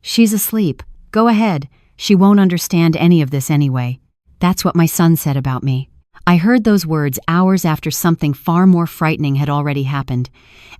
She's asleep. Go ahead. She won't understand any of this anyway. That's what my son said about me. I heard those words hours after something far more frightening had already happened,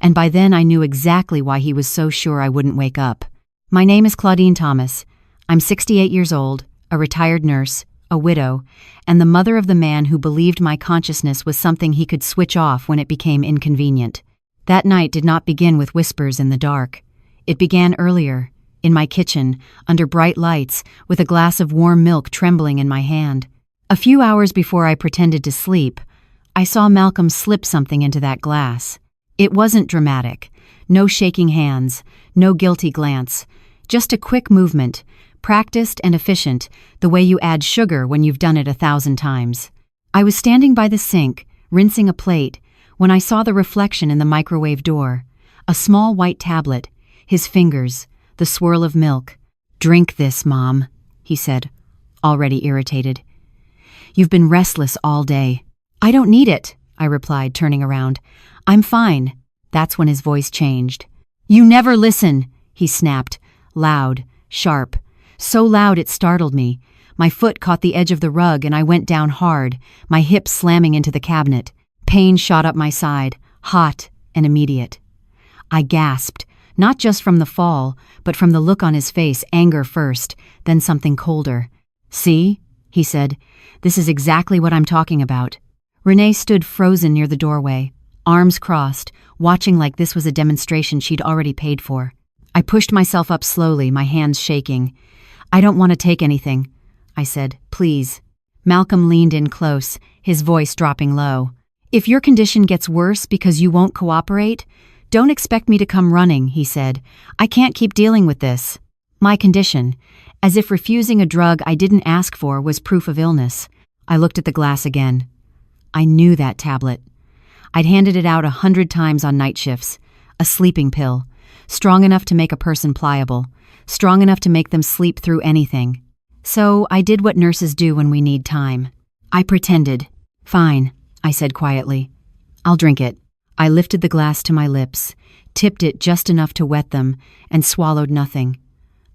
and by then I knew exactly why he was so sure I wouldn't wake up. My name is Claudine Thomas. I'm 68 years old, a retired nurse, a widow, and the mother of the man who believed my consciousness was something he could switch off when it became inconvenient. That night did not begin with whispers in the dark. It began earlier, in my kitchen, under bright lights, with a glass of warm milk trembling in my hand. A few hours before I pretended to sleep, I saw Malcolm slip something into that glass. It wasn't dramatic. No shaking hands, no guilty glance. Just a quick movement, practiced and efficient, the way you add sugar when you've done it 1,000 times. I was standing by the sink, rinsing a plate, when I saw the reflection in the microwave door. A small white tablet, his fingers, the swirl of milk. "Drink this, Mom," he said, already irritated. "You've been restless all day." "I don't need it," I replied, turning around. "I'm fine." That's when his voice changed. "You never listen," he snapped, loud, sharp. So loud it startled me. My foot caught the edge of the rug and I went down hard, my hip slamming into the cabinet. Pain shot up my side, hot and immediate. I gasped, not just from the fall, but from the look on his face, anger first, then something colder. "See?" he said. "This is exactly what I'm talking about." Renee stood frozen near the doorway, arms crossed, watching like this was a demonstration she'd already paid for. I pushed myself up slowly, my hands shaking. "I don't want to take anything," I said. "Please." Malcolm leaned in close, his voice dropping low. "If your condition gets worse because you won't cooperate, don't expect me to come running," he said. "I can't keep dealing with this." My condition, as if refusing a drug I didn't ask for was proof of illness. I looked at the glass again. I knew that tablet. I'd handed it out 100 times on night shifts. A sleeping pill, strong enough to make a person pliable, strong enough to make them sleep through anything. So I did what nurses do when we need time. I pretended. "Fine," I said quietly. "I'll drink it." I lifted the glass to my lips, tipped it just enough to wet them, and swallowed nothing.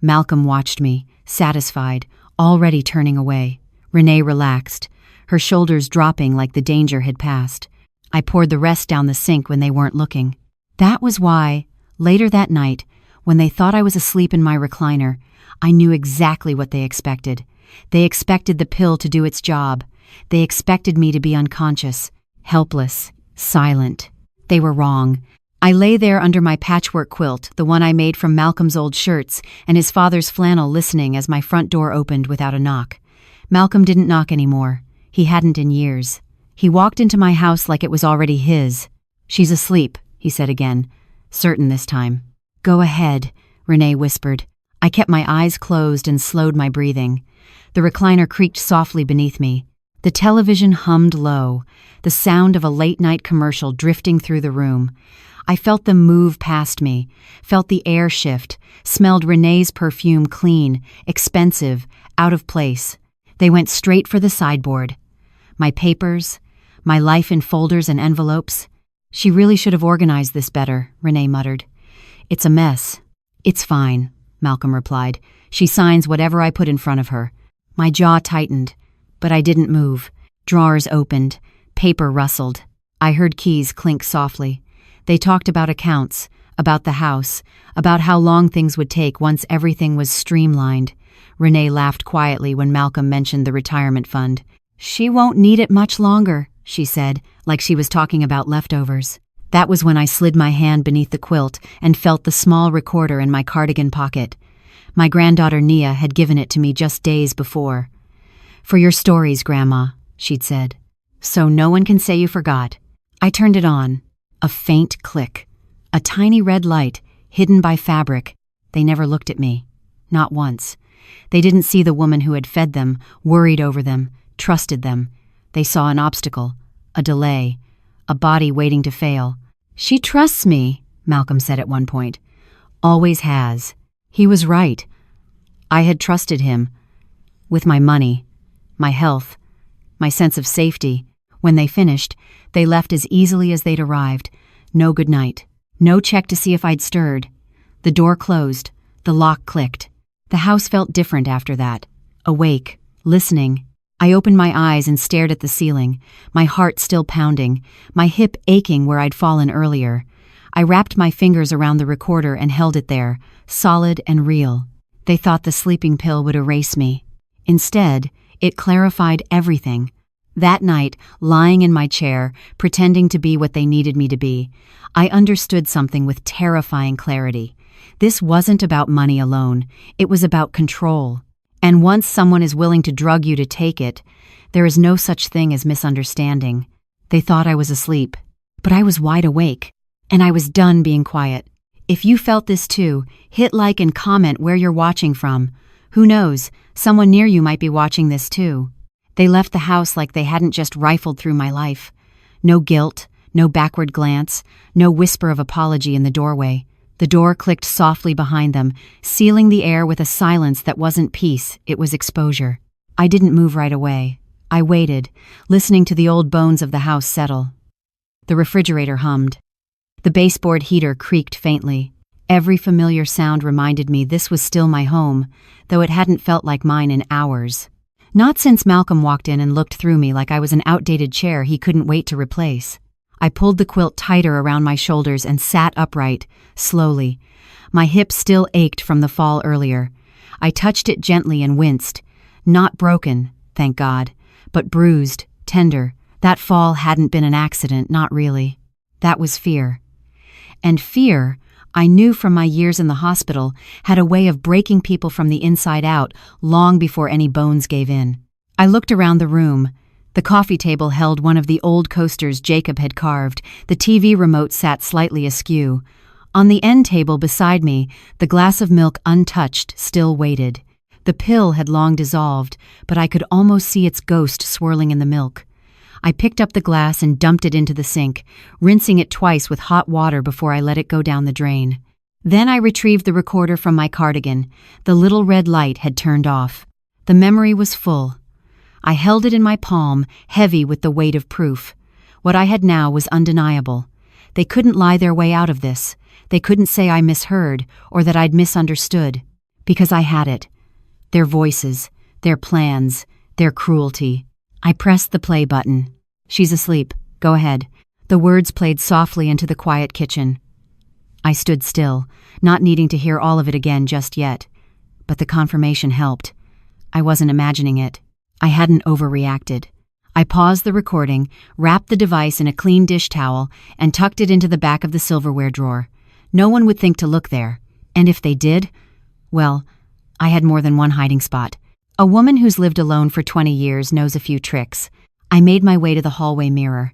Malcolm watched me, satisfied, already turning away. Renee relaxed, her shoulders dropping like the danger had passed. I poured the rest down the sink when they weren't looking. That was why, later that night, when they thought I was asleep in my recliner, I knew exactly what they expected. They expected the pill to do its job. They expected me to be unconscious, helpless, silent. They were wrong. I lay there under my patchwork quilt, the one I made from Malcolm's old shirts, and his father's flannel, listening as my front door opened without a knock. Malcolm didn't knock anymore. He hadn't in years. He walked into my house like it was already his. "She's asleep," he said again, certain this time. "Go ahead," Renee whispered. I kept my eyes closed and slowed my breathing. The recliner creaked softly beneath me. The television hummed low, the sound of a late-night commercial drifting through the room. I felt them move past me, felt the air shift, smelled Renee's perfume, clean, expensive, out of place. They went straight for the sideboard. My papers, my life in folders and envelopes. "She really should have organized this better," Renee muttered. "It's a mess." "It's fine," Malcolm replied. "She signs whatever I put in front of her." My jaw tightened, but I didn't move. Drawers opened, paper rustled. I heard keys clink softly. They talked about accounts, about the house, about how long things would take once everything was streamlined. Renee laughed quietly when Malcolm mentioned the retirement fund. "She won't need it much longer," she said, like she was talking about leftovers. That was when I slid my hand beneath the quilt and felt the small recorder in my cardigan pocket. My granddaughter Nia had given it to me just days before. "For your stories, Grandma," she'd said. "So no one can say you forgot." I turned it on. A faint click. A tiny red light, hidden by fabric. They never looked at me. Not once. They didn't see the woman who had fed them, worried over them, trusted them. They saw an obstacle, a delay, a body waiting to fail. "She trusts me," Malcolm said at one point. "Always has." He was right. I had trusted him. With my money, my health, my sense of safety. When they finished, they left as easily as they'd arrived. No goodnight. No check to see if I'd stirred. The door closed. The lock clicked. The house felt different after that. Awake, listening. I opened my eyes and stared at the ceiling, my heart still pounding, my hip aching where I'd fallen earlier. I wrapped my fingers around the recorder and held it there, solid and real. They thought the sleeping pill would erase me. Instead, it clarified everything. That night, lying in my chair, pretending to be what they needed me to be, I understood something with terrifying clarity. This wasn't about money alone, it was about control. And once someone is willing to drug you to take it, there is no such thing as misunderstanding. They thought I was asleep, but I was wide awake, and I was done being quiet. If you felt this too, hit like and comment where you're watching from. Who knows, someone near you might be watching this too. They left the house like they hadn't just rifled through my life. No guilt, no backward glance, no whisper of apology in the doorway. The door clicked softly behind them, sealing the air with a silence that wasn't peace, it was exposure. I didn't move right away. I waited, listening to the old bones of the house settle. The refrigerator hummed. The baseboard heater creaked faintly. Every familiar sound reminded me this was still my home, though it hadn't felt like mine in hours. Not since Malcolm walked in and looked through me like I was an outdated chair he couldn't wait to replace. I pulled the quilt tighter around my shoulders and sat upright, slowly. My hip still ached from the fall earlier. I touched it gently and winced. Not broken, thank God, but bruised, tender. That fall hadn't been an accident, not really. That was fear. And fear, I knew from my years in the hospital, had a way of breaking people from the inside out long before any bones gave in. I looked around the room. The coffee table held one of the old coasters Jacob had carved. The TV remote sat slightly askew. On the end table beside me, the glass of milk untouched still waited. The pill had long dissolved, but I could almost see its ghost swirling in the milk. I picked up the glass and dumped it into the sink, rinsing it twice with hot water before I let it go down the drain. Then I retrieved the recorder from my cardigan. The little red light had turned off. The memory was full. I held it in my palm, heavy with the weight of proof. What I had now was undeniable. They couldn't lie their way out of this. They couldn't say I misheard or that I'd misunderstood. Because I had it. Their voices, their plans, their cruelty. I pressed the play button. She's asleep. Go ahead. The words played softly into the quiet kitchen. I stood still, not needing to hear all of it again just yet. But the confirmation helped. I wasn't imagining it. I hadn't overreacted. I paused the recording, wrapped the device in a clean dish towel, and tucked it into the back of the silverware drawer. No one would think to look there. And if they did, well, I had more than one hiding spot. A woman who's lived alone for 20 years knows a few tricks. I made my way to the hallway mirror.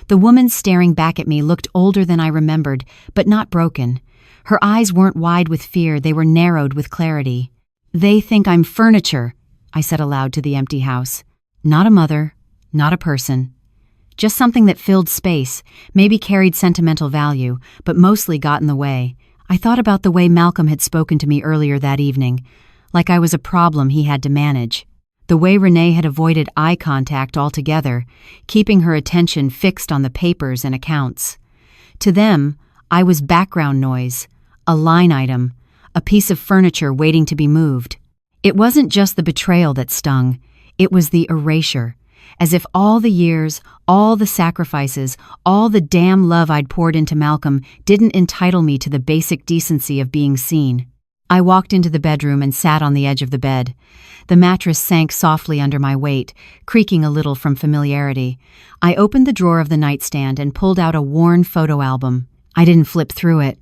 The woman staring back at me looked older than I remembered, but not broken. Her eyes weren't wide with fear, they were narrowed with clarity. "They think I'm furniture," I said aloud to the empty house. Not a mother, not a person. Just something that filled space, maybe carried sentimental value, but mostly got in the way. I thought about the way Malcolm had spoken to me earlier that evening, like I was a problem he had to manage. The way Renee had avoided eye contact altogether, keeping her attention fixed on the papers and accounts. To them, I was background noise, a line item, a piece of furniture waiting to be moved. It wasn't just the betrayal that stung, it was the erasure, as if all the years, all the sacrifices, all the damn love I'd poured into Malcolm didn't entitle me to the basic decency of being seen. I walked into the bedroom and sat on the edge of the bed. The mattress sank softly under my weight, creaking a little from familiarity. I opened the drawer of the nightstand and pulled out a worn photo album. I didn't flip through it.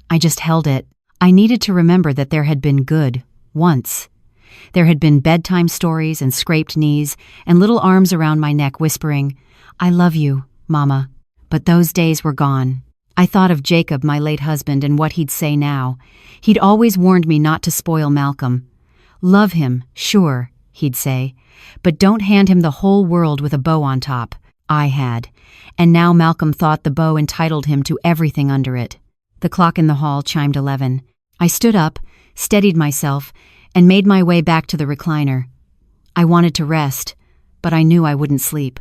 I just held it. I needed to remember that there had been good, once. There had been bedtime stories and scraped knees and little arms around my neck whispering, "I love you, Mama." But those days were gone. I thought of Jacob, my late husband, and what he'd say now. He'd always warned me not to spoil Malcolm. "Love him, sure," he'd say, "but don't hand him the whole world with a bow on top." I had. And now Malcolm thought the bow entitled him to everything under it. The clock in the hall chimed 11. I stood up, steadied myself, and made my way back to the recliner. I wanted to rest, but I knew I wouldn't sleep.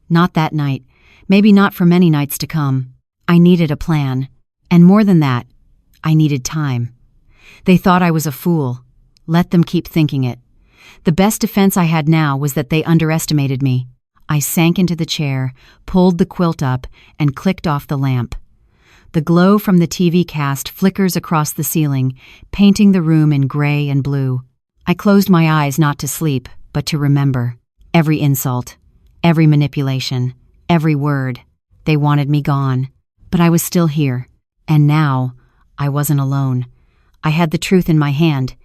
Not that night, maybe not for many nights to come. I needed a plan, and more than that, I needed time. They thought I was a fool. Let them keep thinking it. The best defense I had now was that they underestimated me. I sank into the chair, pulled the quilt up, and clicked off the lamp. The glow from the TV cast flickers across the ceiling, painting the room in gray and blue. I closed my eyes not to sleep, but to remember. Every insult, every manipulation, every word. They wanted me gone. But I was still here. And now, I wasn't alone. I had the truth in my hand,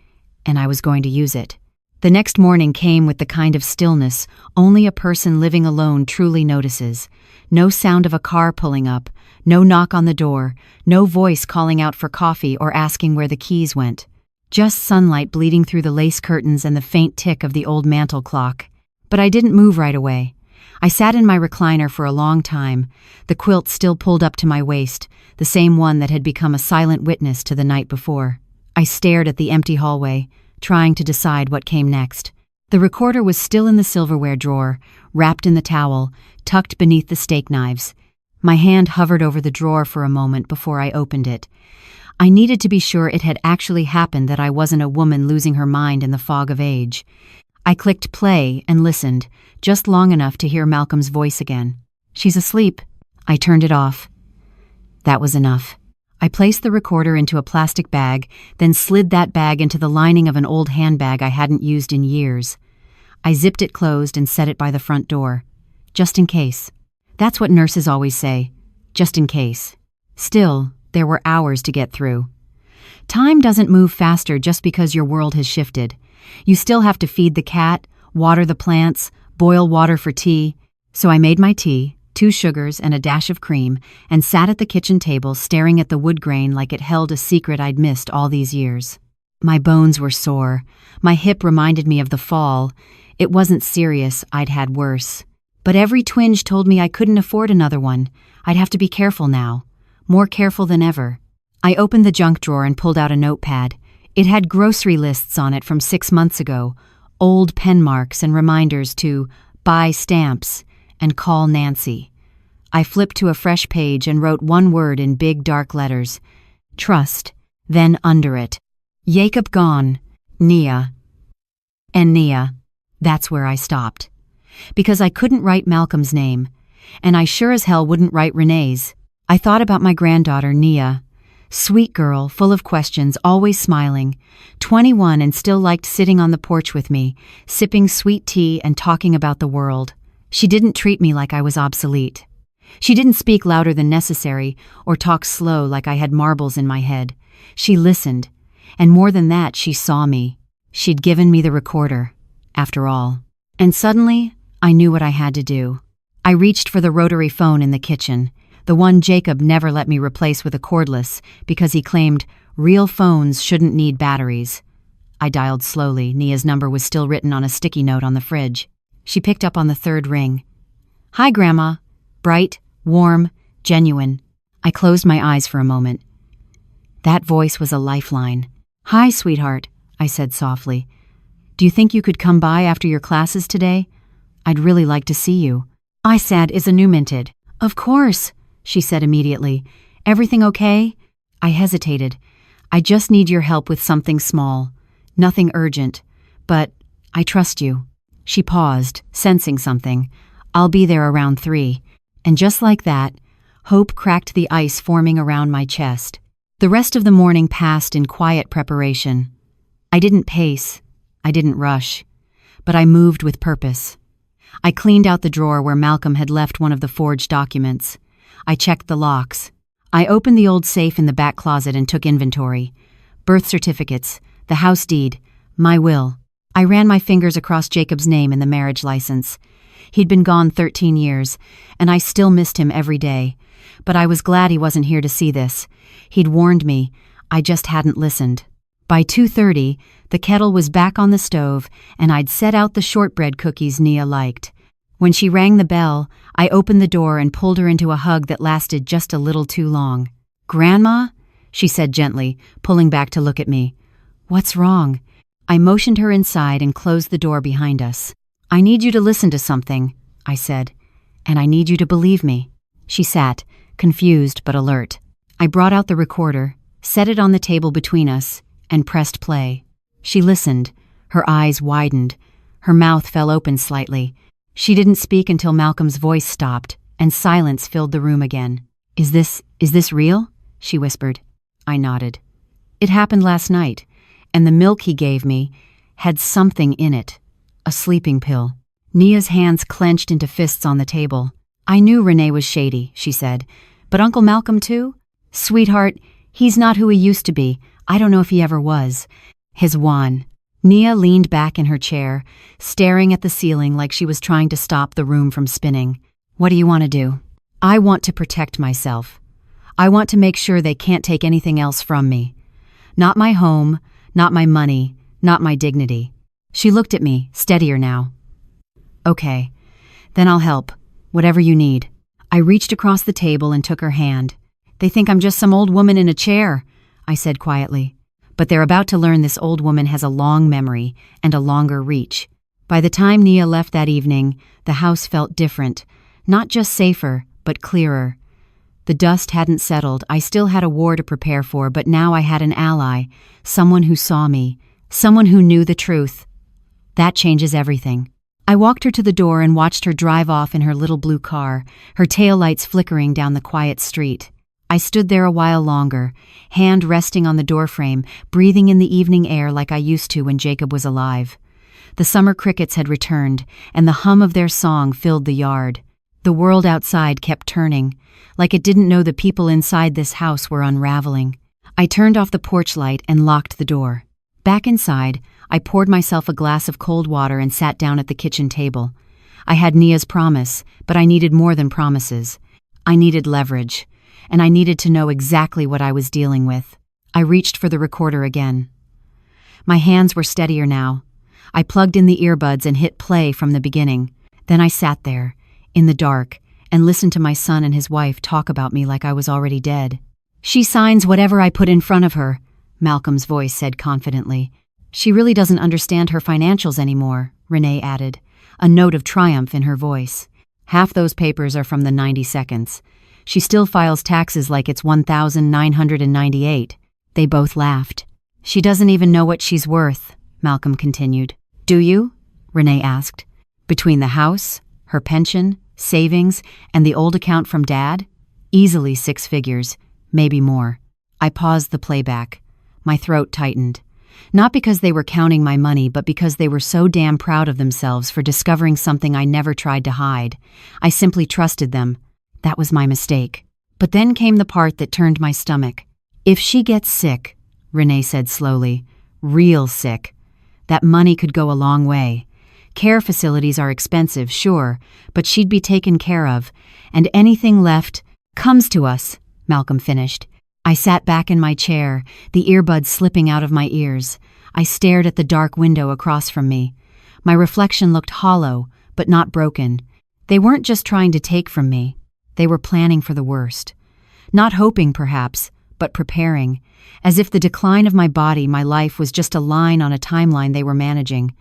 and I was going to use it. The next morning came with the kind of stillness only a person living alone truly notices. No sound of a car pulling up, no knock on the door, no voice calling out for coffee or asking where the keys went. Just sunlight bleeding through the lace curtains and the faint tick of the old mantel clock. But I didn't move right away. I sat in my recliner for a long time, the quilt still pulled up to my waist, the same one that had become a silent witness to the night before. I stared at the empty hallway, trying to decide what came next. The recorder was still in the silverware drawer, wrapped in the towel, tucked beneath the steak knives. My hand hovered over the drawer for a moment before I opened it. I needed to be sure it had actually happened, that I wasn't a woman losing her mind in the fog of age. I clicked play and listened, just long enough to hear Malcolm's voice again. "She's asleep." I turned it off. That was enough. I placed the recorder into a plastic bag, then slid that bag into the lining of an old handbag I hadn't used in years. I zipped it closed and set it by the front door. Just in case. That's what nurses always say. Just in case. Still, there were hours to get through. Time doesn't move faster just because your world has shifted. You still have to feed the cat, water the plants, boil water for tea. So I made my tea, 2 sugars and a dash of cream, and sat at the kitchen table staring at the wood grain like it held a secret I'd missed all these years. My bones were sore. My hip reminded me of the fall. It wasn't serious, I'd had worse. But every twinge told me I couldn't afford another one. I'd have to be careful now. More careful than ever. I opened the junk drawer and pulled out a notepad. It had grocery lists on it from 6 months ago, old pen marks and reminders to buy stamps and call Nancy. I flipped to a fresh page and wrote one word in big dark letters. Trust. Then under it, Jacob gone. Nia. And Nia. That's where I stopped. Because I couldn't write Malcolm's name, and I sure as hell wouldn't write Renee's. I thought about my granddaughter, Nia. Sweet girl, full of questions, always smiling. 21 and still liked sitting on the porch with me, sipping sweet tea and talking about the world. She didn't treat me like I was obsolete. She didn't speak louder than necessary or talk slow like I had marbles in my head. She listened, and more than that, she saw me. She'd given me the recorder, after all. And suddenly, I knew what I had to do. I reached for the rotary phone in the kitchen, the one Jacob never let me replace with a cordless because he claimed real phones shouldn't need batteries. I dialed slowly. Nia's number was still written on a sticky note on the fridge. She picked up on the 3rd ring. "Hi, Grandma." Bright, warm, genuine. I closed my eyes for a moment. That voice was a lifeline. "Hi, sweetheart," I said softly. "Do you think you could come by after your classes today? I'd really like to see you." I said, "Is minted." "Of course," she said immediately. "Everything okay?" I hesitated. "I just need your help with something small. Nothing urgent. But I trust you." She paused, sensing something. "I'll be there around 3. And just like that, hope cracked the ice forming around my chest. The rest of the morning passed in quiet preparation. I didn't pace. I didn't rush. But I moved with purpose. I cleaned out the drawer where Malcolm had left one of the forged documents. I checked the locks. I opened the old safe in the back closet and took inventory. Birth certificates, the house deed, my will. I ran my fingers across Jacob's name in the marriage license. He'd been gone 13 years, and I still missed him every day. But I was glad he wasn't here to see this. He'd warned me. I just hadn't listened. By 2:30, the kettle was back on the stove, and I'd set out the shortbread cookies Nia liked. When she rang the bell, I opened the door and pulled her into a hug that lasted just a little too long. "Grandma?" she said gently, pulling back to look at me. "What's wrong?" I motioned her inside and closed the door behind us. "I need you to listen to something," I said, "and I need you to believe me." She sat, confused but alert. I brought out the recorder, set it on the table between us, and pressed play. She listened. Her eyes widened. Her mouth fell open slightly. She didn't speak until Malcolm's voice stopped, and silence filled the room again. Is this real?" she whispered. I nodded. "It happened last night, and the milk he gave me had something in it. A sleeping pill." Nia's hands clenched into fists on the table. "I knew Renee was shady," she said. "But Uncle Malcolm too? Sweetheart, he's not who he used to be. I don't know if he ever was. His Juan." Nia leaned back in her chair, staring at the ceiling like she was trying to stop the room from spinning. "What do you want to do?" "I want to protect myself. I want to make sure they can't take anything else from me. Not my home, not my money, not my dignity." She looked at me, steadier now. "Okay, then I'll help. Whatever you need." I reached across the table and took her hand. "They think I'm just some old woman in a chair," I said quietly. "But they're about to learn this old woman has a long memory and a longer reach." By the time Nia left that evening, the house felt different. Not just safer, but clearer. The dust hadn't settled. I still had a war to prepare for, but now I had an ally, someone who saw me, someone who knew the truth. That changes everything. I walked her to the door and watched her drive off in her little blue car, her taillights flickering down the quiet street. I stood there a while longer, hand resting on the doorframe, breathing in the evening air like I used to when Jacob was alive. The summer crickets had returned, and the hum of their song filled the yard. The world outside kept turning, like it didn't know the people inside this house were unraveling. I turned off the porch light and locked the door. Back inside, I poured myself a glass of cold water and sat down at the kitchen table. I had Nia's promise, but I needed more than promises. I needed leverage, and I needed to know exactly what I was dealing with. I reached for the recorder again. My hands were steadier now. I plugged in the earbuds and hit play from the beginning. Then I sat there, in the dark, and listened to my son and his wife talk about me like I was already dead. "She signs whatever I put in front of her," Malcolm's voice said confidently. "She really doesn't understand her financials anymore," Renee added, a note of triumph in her voice. "Half those papers are from the 90 seconds. She still files taxes like it's 1,998. They both laughed. "She doesn't even know what she's worth," Malcolm continued. "Do you?" Renee asked. "Between the house, her pension, savings, and the old account from Dad? Easily 6 figures, maybe more." I paused the playback. My throat tightened. Not because they were counting my money, but because they were so damn proud of themselves for discovering something I never tried to hide. I simply trusted them. That was my mistake. But then came the part that turned my stomach. "If she gets sick," Renee said slowly, "real sick, that money could go a long way. Care facilities are expensive, sure, but she'd be taken care of, and anything left comes to us," Malcolm finished. I sat back in my chair, the earbuds slipping out of my ears. I stared at the dark window across from me. My reflection looked hollow, but not broken. They weren't just trying to take from me. They were planning for the worst. Not hoping, perhaps, but preparing, as if the decline of my body, my life, was just a line on a timeline they were managing.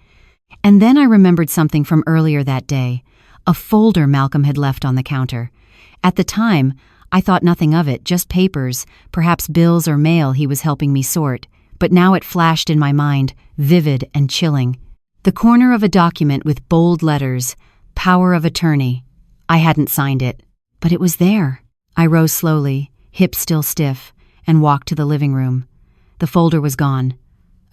And then I remembered something from earlier that day, a folder Malcolm had left on the counter. At the time, I thought nothing of it, just papers, perhaps bills or mail he was helping me sort. But now it flashed in my mind, vivid and chilling. The corner of a document with bold letters, "Power of Attorney." I hadn't signed it, but it was there. I rose slowly, hips still stiff, and walked to the living room. The folder was gone.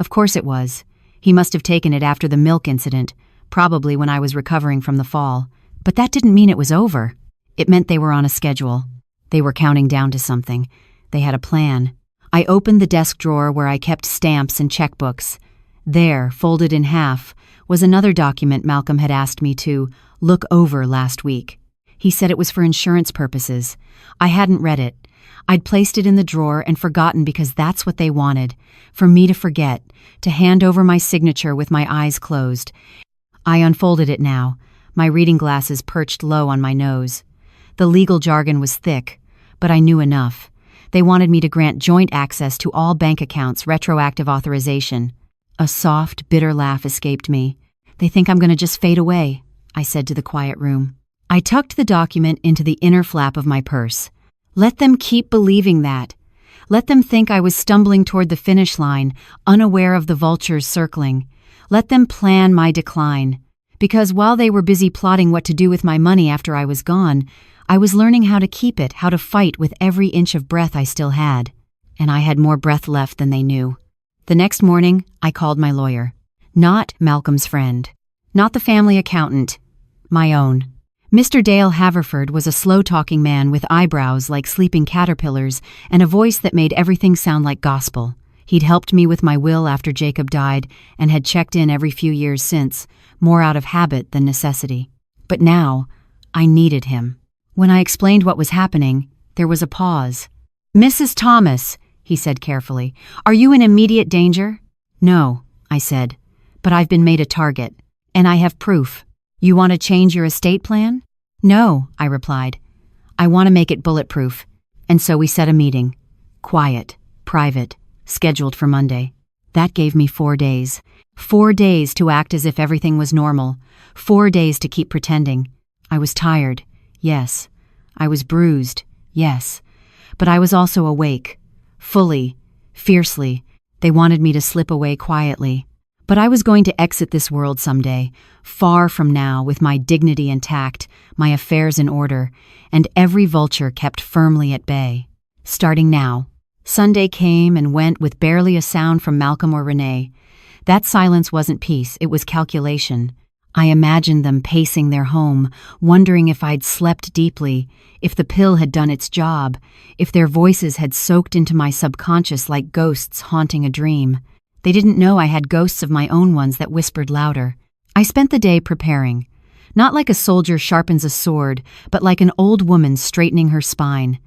Of course it was. He must have taken it after the milk incident, probably when I was recovering from the fall. But that didn't mean it was over. It meant they were on a schedule. They were counting down to something. They had a plan. I opened the desk drawer where I kept stamps and checkbooks. There, folded in half, was another document Malcolm had asked me to look over last week. He said it was for insurance purposes. I hadn't read it. I'd placed it in the drawer and forgotten because that's what they wanted, for me to forget, to hand over my signature with my eyes closed. I unfolded it now, my reading glasses perched low on my nose. The legal jargon was thick, but I knew enough. They wanted me to grant joint access to all bank accounts, retroactive authorization. A soft, bitter laugh escaped me. "They think I'm going to just fade away," I said to the quiet room. I tucked the document into the inner flap of my purse. Let them keep believing that. Let them think I was stumbling toward the finish line, unaware of the vultures circling. Let them plan my decline. Because while they were busy plotting what to do with my money after I was gone, I was learning how to keep it, how to fight with every inch of breath I still had. And I had more breath left than they knew. The next morning, I called my lawyer. Not Malcolm's friend. Not the family accountant. My own. Mr. Dale Haverford was a slow-talking man with eyebrows like sleeping caterpillars and a voice that made everything sound like gospel. He'd helped me with my will after Jacob died and had checked in every few years since, more out of habit than necessity. But now, I needed him. When I explained what was happening, there was a pause. "Mrs. Thomas," he said carefully, "are you in immediate danger?" "No," I said, "but I've been made a target, and I have proof. You want to change your estate plan?" "No," I replied. "I want to make it bulletproof." And so we set a meeting. Quiet, private, scheduled for Monday. That gave me 4 days. 4 days to act as if everything was normal. 4 days to keep pretending. I was tired, yes. I was bruised, yes. But I was also awake. Fully, fiercely. They wanted me to slip away quietly. But I was going to exit this world someday, far from now, with my dignity intact, my affairs in order, and every vulture kept firmly at bay. Starting now. Sunday came and went with barely a sound from Malcolm or Renee. That silence wasn't peace, it was calculation. I imagined them pacing their home, wondering if I'd slept deeply, if the pill had done its job, if their voices had soaked into my subconscious like ghosts haunting a dream. They didn't know I had ghosts of my own ones that whispered louder. I spent the day preparing. Not like a soldier sharpens a sword, but like an old woman straightening her spine.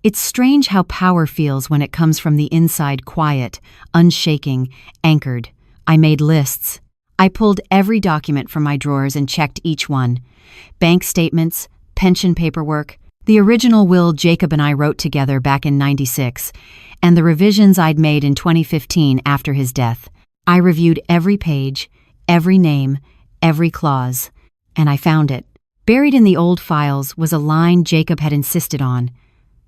It's strange how power feels when it comes from the inside, quiet, unshaking, anchored. I made lists. I pulled every document from my drawers and checked each one. Bank statements, pension paperwork, the original will Jacob and I wrote together back in '96, and the revisions I'd made in 2015 after his death. I reviewed every page, every name, every clause, and I found it. Buried in the old files was a line Jacob had insisted on.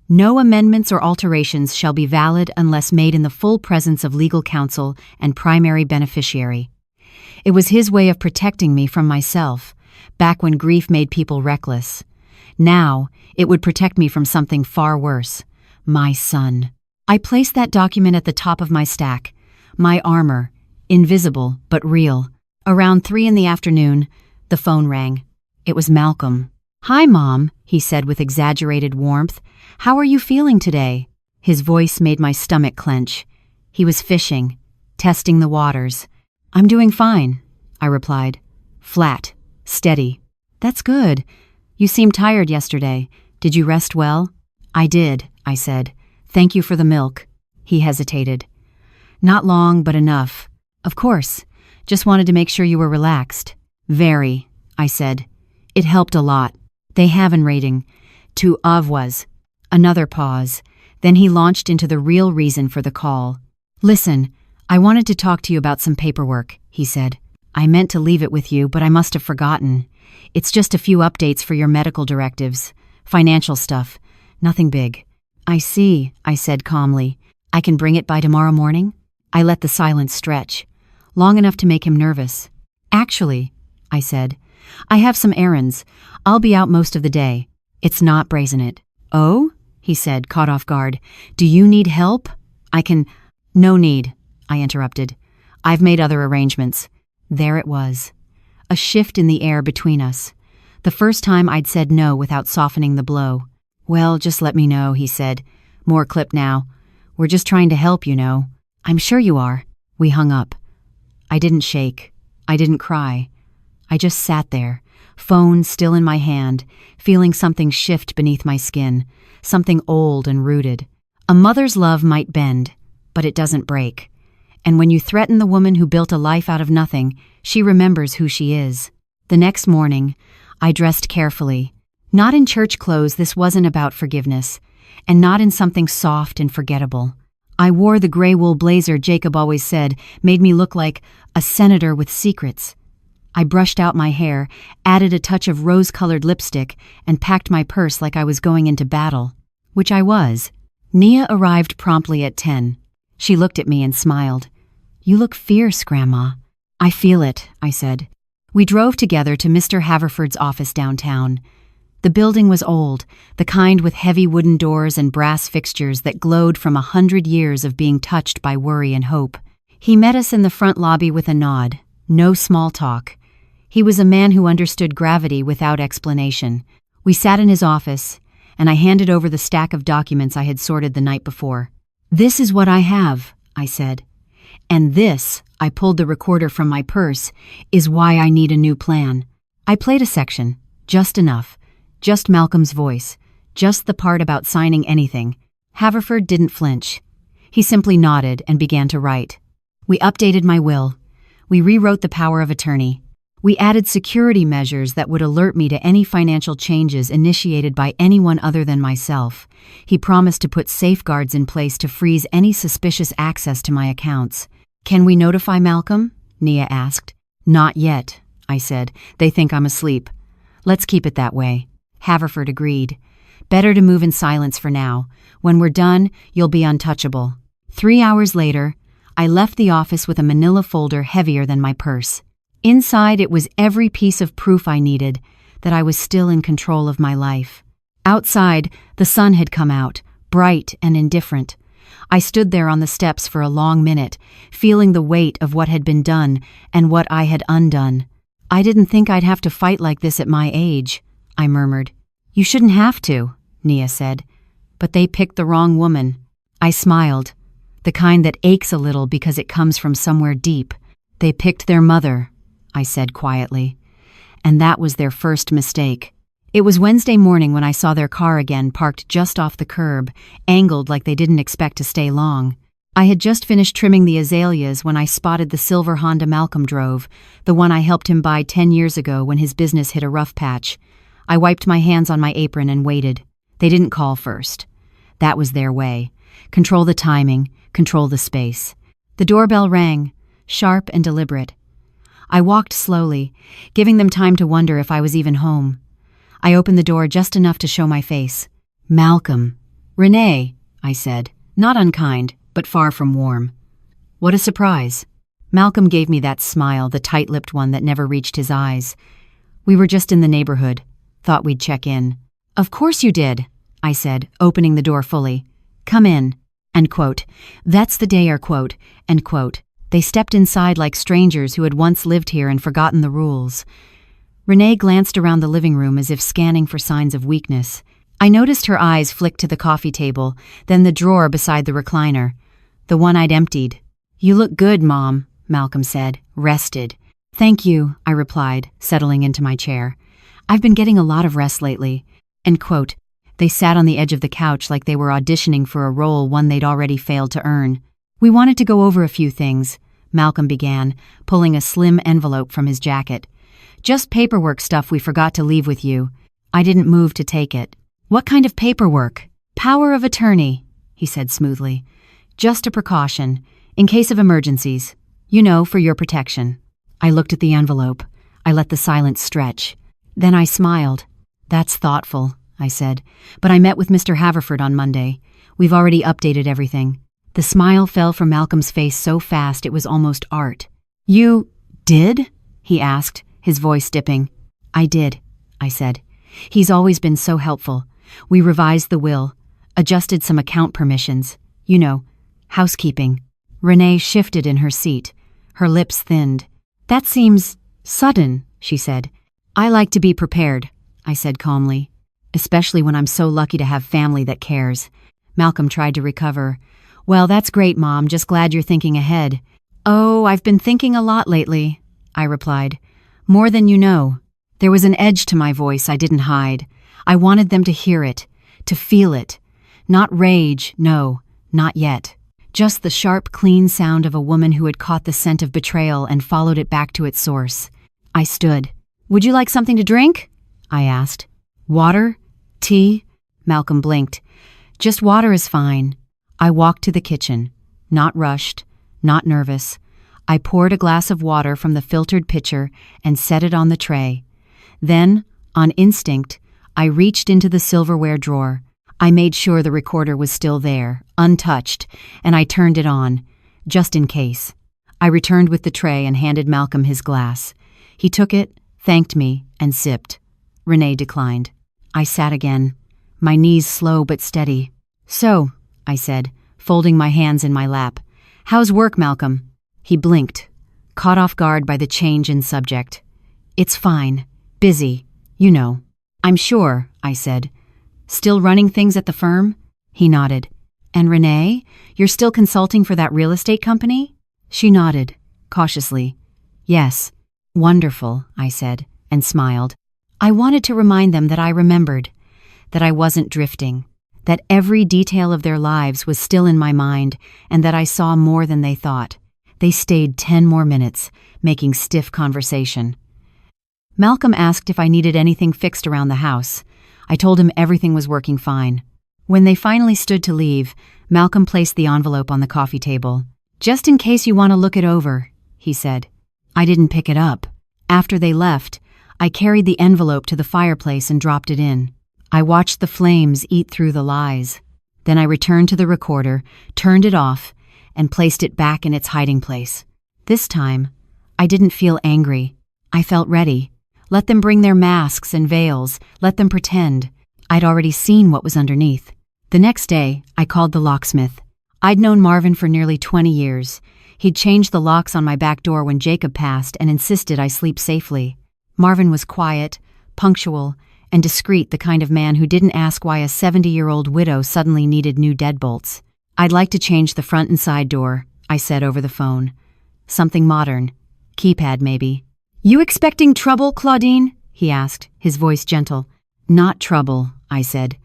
No amendments or alterations shall be valid unless made in the full presence of legal counsel and primary beneficiary. It was his way of protecting me from myself, back when grief made people reckless. Now, it would protect me from something far worse, my son. I placed that document at the top of my stack, my armor, invisible but real. Around 3 p.m, the phone rang. It was Malcolm. "Hi, Mom," he said with exaggerated warmth. "How are you feeling today?" His voice made my stomach clench. He was fishing, testing the waters. "I'm doing fine," I replied. Flat, steady. "That's good. You seemed tired yesterday. Did you rest well?" "I did," I said. "Thank you for the milk." He hesitated. "Not long, but enough." "Of course. Just wanted to make sure you were relaxed." "Very," I said. It helped a lot. They have an rating. To avwas. Another pause. Then he launched into the real reason for the call. "Listen, I wanted to talk to you about some paperwork," he said. "I meant to leave it with you, but I must have forgotten. It's just a few updates for your medical directives. Financial stuff. Nothing big." "I see," I said calmly. "I can bring it by tomorrow morning?" I let the silence stretch. Long enough to make him nervous. "Actually," I said, "I have some errands. I'll be out most of the day." "It's not brazen it." "Oh?" he said, caught off guard. "Do you need help?" "I can—" "No need," I interrupted. "I've made other arrangements." There it was. A shift in the air between us. The first time I'd said no without softening the blow. "Well, just let me know," he said. More clip now. "We're just trying to help, you know." "I'm sure you are." We hung up. I didn't shake. I didn't cry. I just sat there, phone still in my hand, feeling something shift beneath my skin, something old and rooted. A mother's love might bend, but it doesn't break. And when you threaten the woman who built a life out of nothing, she remembers who she is. The next morning, I dressed carefully. Not in church clothes, this wasn't about forgiveness, and not in something soft and forgettable. I wore the gray wool blazer Jacob always said made me look like a senator with secrets. I brushed out my hair, added a touch of rose-colored lipstick, and packed my purse like I was going into battle. Which I was. Nia arrived promptly at 10. She looked at me and smiled. "You look fierce, Grandma." "I feel it," I said. We drove together to Mr. Haverford's office downtown. The building was old, the kind with heavy wooden doors and brass fixtures that glowed from 100 years of being touched by worry and hope. He met us in the front lobby with a nod. No small talk. He was a man who understood gravity without explanation. We sat in his office, and I handed over the stack of documents I had sorted the night before. "This is what I have," I said. "And this," I pulled the recorder from my purse, "is why I need a new plan." I played a section, just enough. Just Malcolm's voice, just the part about signing anything. Haverford didn't flinch. He simply nodded and began to write. We updated my will. We rewrote the power of attorney. We added security measures that would alert me to any financial changes initiated by anyone other than myself. He promised to put safeguards in place to freeze any suspicious access to my accounts. "Can we notify Malcolm?" Nia asked. "Not yet," I said. "They think I'm asleep." "Let's keep it that way." Haverford agreed. "Better to move in silence for now. When we're done, you'll be untouchable." 3 hours later, I left the office with a manila folder heavier than my purse. Inside, it was every piece of proof I needed that I was still in control of my life. Outside, the sun had come out, bright and indifferent. I stood there on the steps for a long minute, feeling the weight of what had been done and what I had undone. "I didn't think I'd have to fight like this at my age," I murmured. "You shouldn't have to," Nia said. "But they picked the wrong woman." I smiled, the kind that aches a little because it comes from somewhere deep. "They picked their mother," I said quietly. "And that was their first mistake." It was Wednesday morning when I saw their car again parked just off the curb, angled like they didn't expect to stay long. I had just finished trimming the azaleas when I spotted the silver Honda Malcolm drove, the one I helped him buy 10 years ago when his business hit a rough patch. I wiped my hands on my apron and waited. They didn't call first. That was their way. Control the timing, control the space. The doorbell rang, sharp and deliberate. I walked slowly, giving them time to wonder if I was even home. I opened the door just enough to show my face. "Malcolm." "Renee," I said, not unkind, but far from warm. What a surprise. Malcolm gave me that smile, the tight-lipped one that never reached his eyes. "We were just in the neighborhood. Thought we'd check in." "Of course you did," I said, opening the door fully. "Come in." End quote. That's the day, quote, end quote. They stepped inside like strangers who had once lived here and forgotten the rules. Renee glanced around the living room as if scanning for signs of weakness. I noticed her eyes flick to the coffee table, then the drawer beside the recliner, the one I'd emptied. "You look good, Mom," Malcolm said, rested. "Thank you," I replied, settling into my chair. "I've been getting a lot of rest lately." End quote. They sat on the edge of the couch like they were auditioning for a role one they'd already failed to earn. "We wanted to go over a few things," Malcolm began, pulling a slim envelope from his jacket. "Just paperwork stuff we forgot to leave with you." I didn't move to take it. "What kind of paperwork?" "Power of attorney," he said smoothly. "Just a precaution, in case of emergencies. You know, for your protection." I looked at the envelope. I let the silence stretch. Then I smiled. "That's thoughtful," I said. "But I met with Mr. Haverford on Monday. We've already updated everything." The smile fell from Malcolm's face so fast it was almost art. "You did?" he asked, his voice dipping. "I did," I said. "He's always been so helpful. We revised the will, adjusted some account permissions. You know, housekeeping." Renee shifted in her seat. Her lips thinned. "That seems sudden," she said. "I like to be prepared," I said calmly. "Especially when I'm so lucky to have family that cares." Malcolm tried to recover. "Well, that's great, Mom. Just glad you're thinking ahead." "Oh, I've been thinking a lot lately," I replied. "More than you know." There was an edge to my voice I didn't hide. I wanted them to hear it, to feel it. Not rage, no, not yet. Just the sharp, clean sound of a woman who had caught the scent of betrayal and followed it back to its source. I stood. "Would you like something to drink?" I asked. "Water? Tea?" Malcolm blinked. "Just water is fine." I walked to the kitchen, not rushed, not nervous. I poured a glass of water from the filtered pitcher and set it on the tray. Then, on instinct, I reached into the silverware drawer. I made sure the recorder was still there, untouched, and I turned it on, just in case. I returned with the tray and handed Malcolm his glass. He took it, thanked me, and sipped. Renee declined. I sat again, my knees slow but steady. "So," I said, folding my hands in my lap, "how's work, Malcolm?" He blinked, caught off guard by the change in subject. "It's fine. Busy. You know." "I'm sure," I said. "Still running things at the firm?" He nodded. "And Renee, you're still consulting for that real estate company?" She nodded, cautiously. "Yes." "Wonderful," I said, and smiled. I wanted to remind them that I remembered, that I wasn't drifting, that every detail of their lives was still in my mind, and that I saw more than they thought. They stayed 10 more minutes, making stiff conversation. Malcolm asked if I needed anything fixed around the house. I told him everything was working fine. When they finally stood to leave, Malcolm placed the envelope on the coffee table. "Just in case you want to look it over," he said. I didn't pick it up. After they left, I carried the envelope to the fireplace and dropped it in. I watched the flames eat through the lies. Then I returned to the recorder, turned it off, and placed it back in its hiding place. This time, I didn't feel angry. I felt ready. Let them bring their masks and veils, let them pretend. I'd already seen what was underneath. The next day, I called the locksmith. I'd known Marvin for nearly 20 years. He'd changed the locks on my back door when Jacob passed and insisted I sleep safely. Marvin was quiet, punctual, and discreet, the kind of man who didn't ask why a 70-year-old widow suddenly needed new deadbolts. "I'd like to change the front and side door," I said over the phone. "Something modern. Keypad, maybe." "You expecting trouble, Claudine?" he asked, his voice gentle. "Not trouble," I said.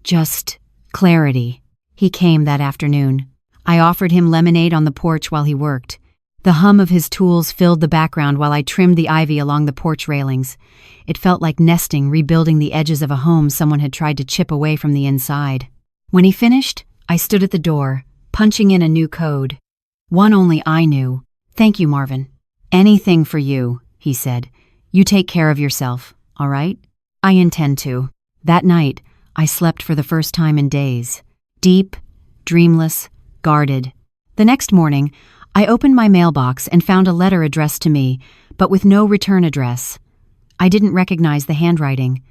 "Just clarity." He came that afternoon. I offered him lemonade on the porch while he worked. The hum of his tools filled the background while I trimmed the ivy along the porch railings. It felt like nesting, rebuilding the edges of a home someone had tried to chip away from the inside. When he finished, I stood at the door, punching in a new code. One only I knew. "Thank you, Marvin." "Anything for you," he said. "You take care of yourself, all right?" "I intend to." That night, I slept for the first time in days. Deep, dreamless, guarded. The next morning, I opened my mailbox and found a letter addressed to me, but with no return address. I didn't recognize the handwriting.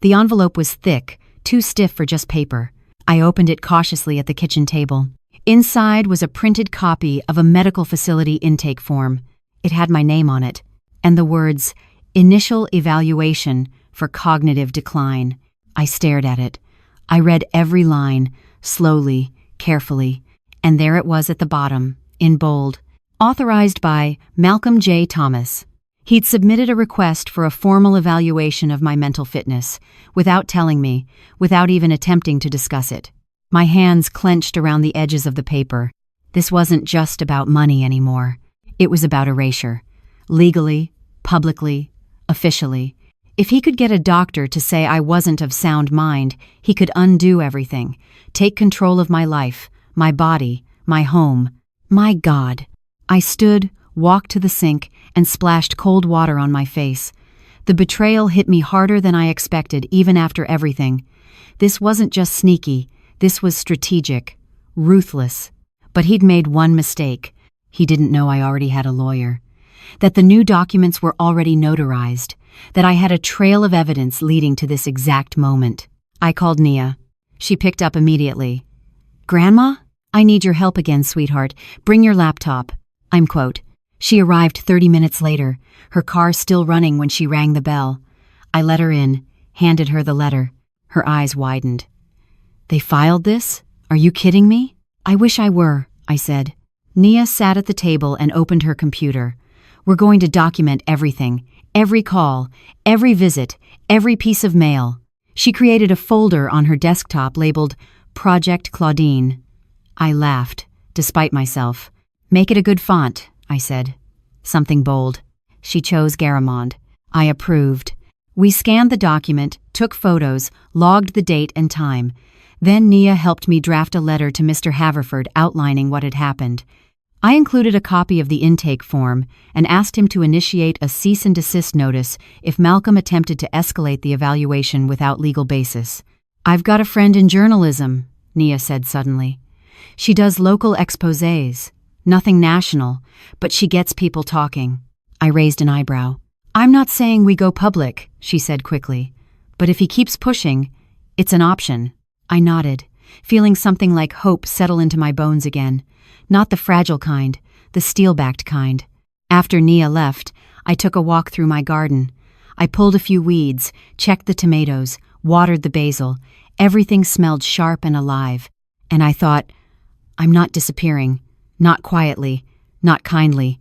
The envelope was thick, too stiff for just paper. I opened it cautiously at the kitchen table. Inside was a printed copy of a medical facility intake form. It had my name on it, and the words, "Initial evaluation for cognitive decline." I stared at it. I read every line, slowly, carefully, and there it was at the bottom, in bold, authorized by Malcolm J. Thomas. He'd submitted a request for a formal evaluation of my mental fitness, without telling me, without even attempting to discuss it. My hands clenched around the edges of the paper. This wasn't just about money anymore. It was about erasure. Legally, publicly, officially. If he could get a doctor to say I wasn't of sound mind, he could undo everything, take control of my life, my body, my home. My God. I stood, walked to the sink, and splashed cold water on my face. The betrayal hit me harder than I expected, even after everything. This wasn't just sneaky. This was strategic, ruthless. But he'd made one mistake. He didn't know I already had a lawyer. That the new documents were already notarized. That I had a trail of evidence leading to this exact moment. I called Nia. She picked up immediately. "Grandma? I need your help again, sweetheart. Bring your laptop." She arrived 30 minutes later, her car still running when she rang the bell. I let her in, handed her the letter. Her eyes widened. "They filed this? Are you kidding me?" "I wish I were," I said. Nia sat at the table and opened her computer. "We're going to document everything, every call, every visit, every piece of mail." She created a folder on her desktop labeled Project Claudine. I laughed, despite myself. "Make it a good font," I said. "Something bold." She chose Garamond. I approved. We scanned the document, took photos, logged the date and time. Then Nia helped me draft a letter to Mr. Haverford outlining what had happened. I included a copy of the intake form and asked him to initiate a cease and desist notice if Malcolm attempted to escalate the evaluation without legal basis. "I've got a friend in journalism," Nia said suddenly. "She does local exposés. Nothing national, but she gets people talking." I raised an eyebrow. "I'm not saying we go public," she said quickly. "But if he keeps pushing, it's an option." I nodded, feeling something like hope settle into my bones again. Not the fragile kind, the steel-backed kind. After Nia left, I took a walk through my garden. I pulled a few weeds, checked the tomatoes, watered the basil. Everything smelled sharp and alive. And I thought, I'm not disappearing. Not quietly. Not kindly.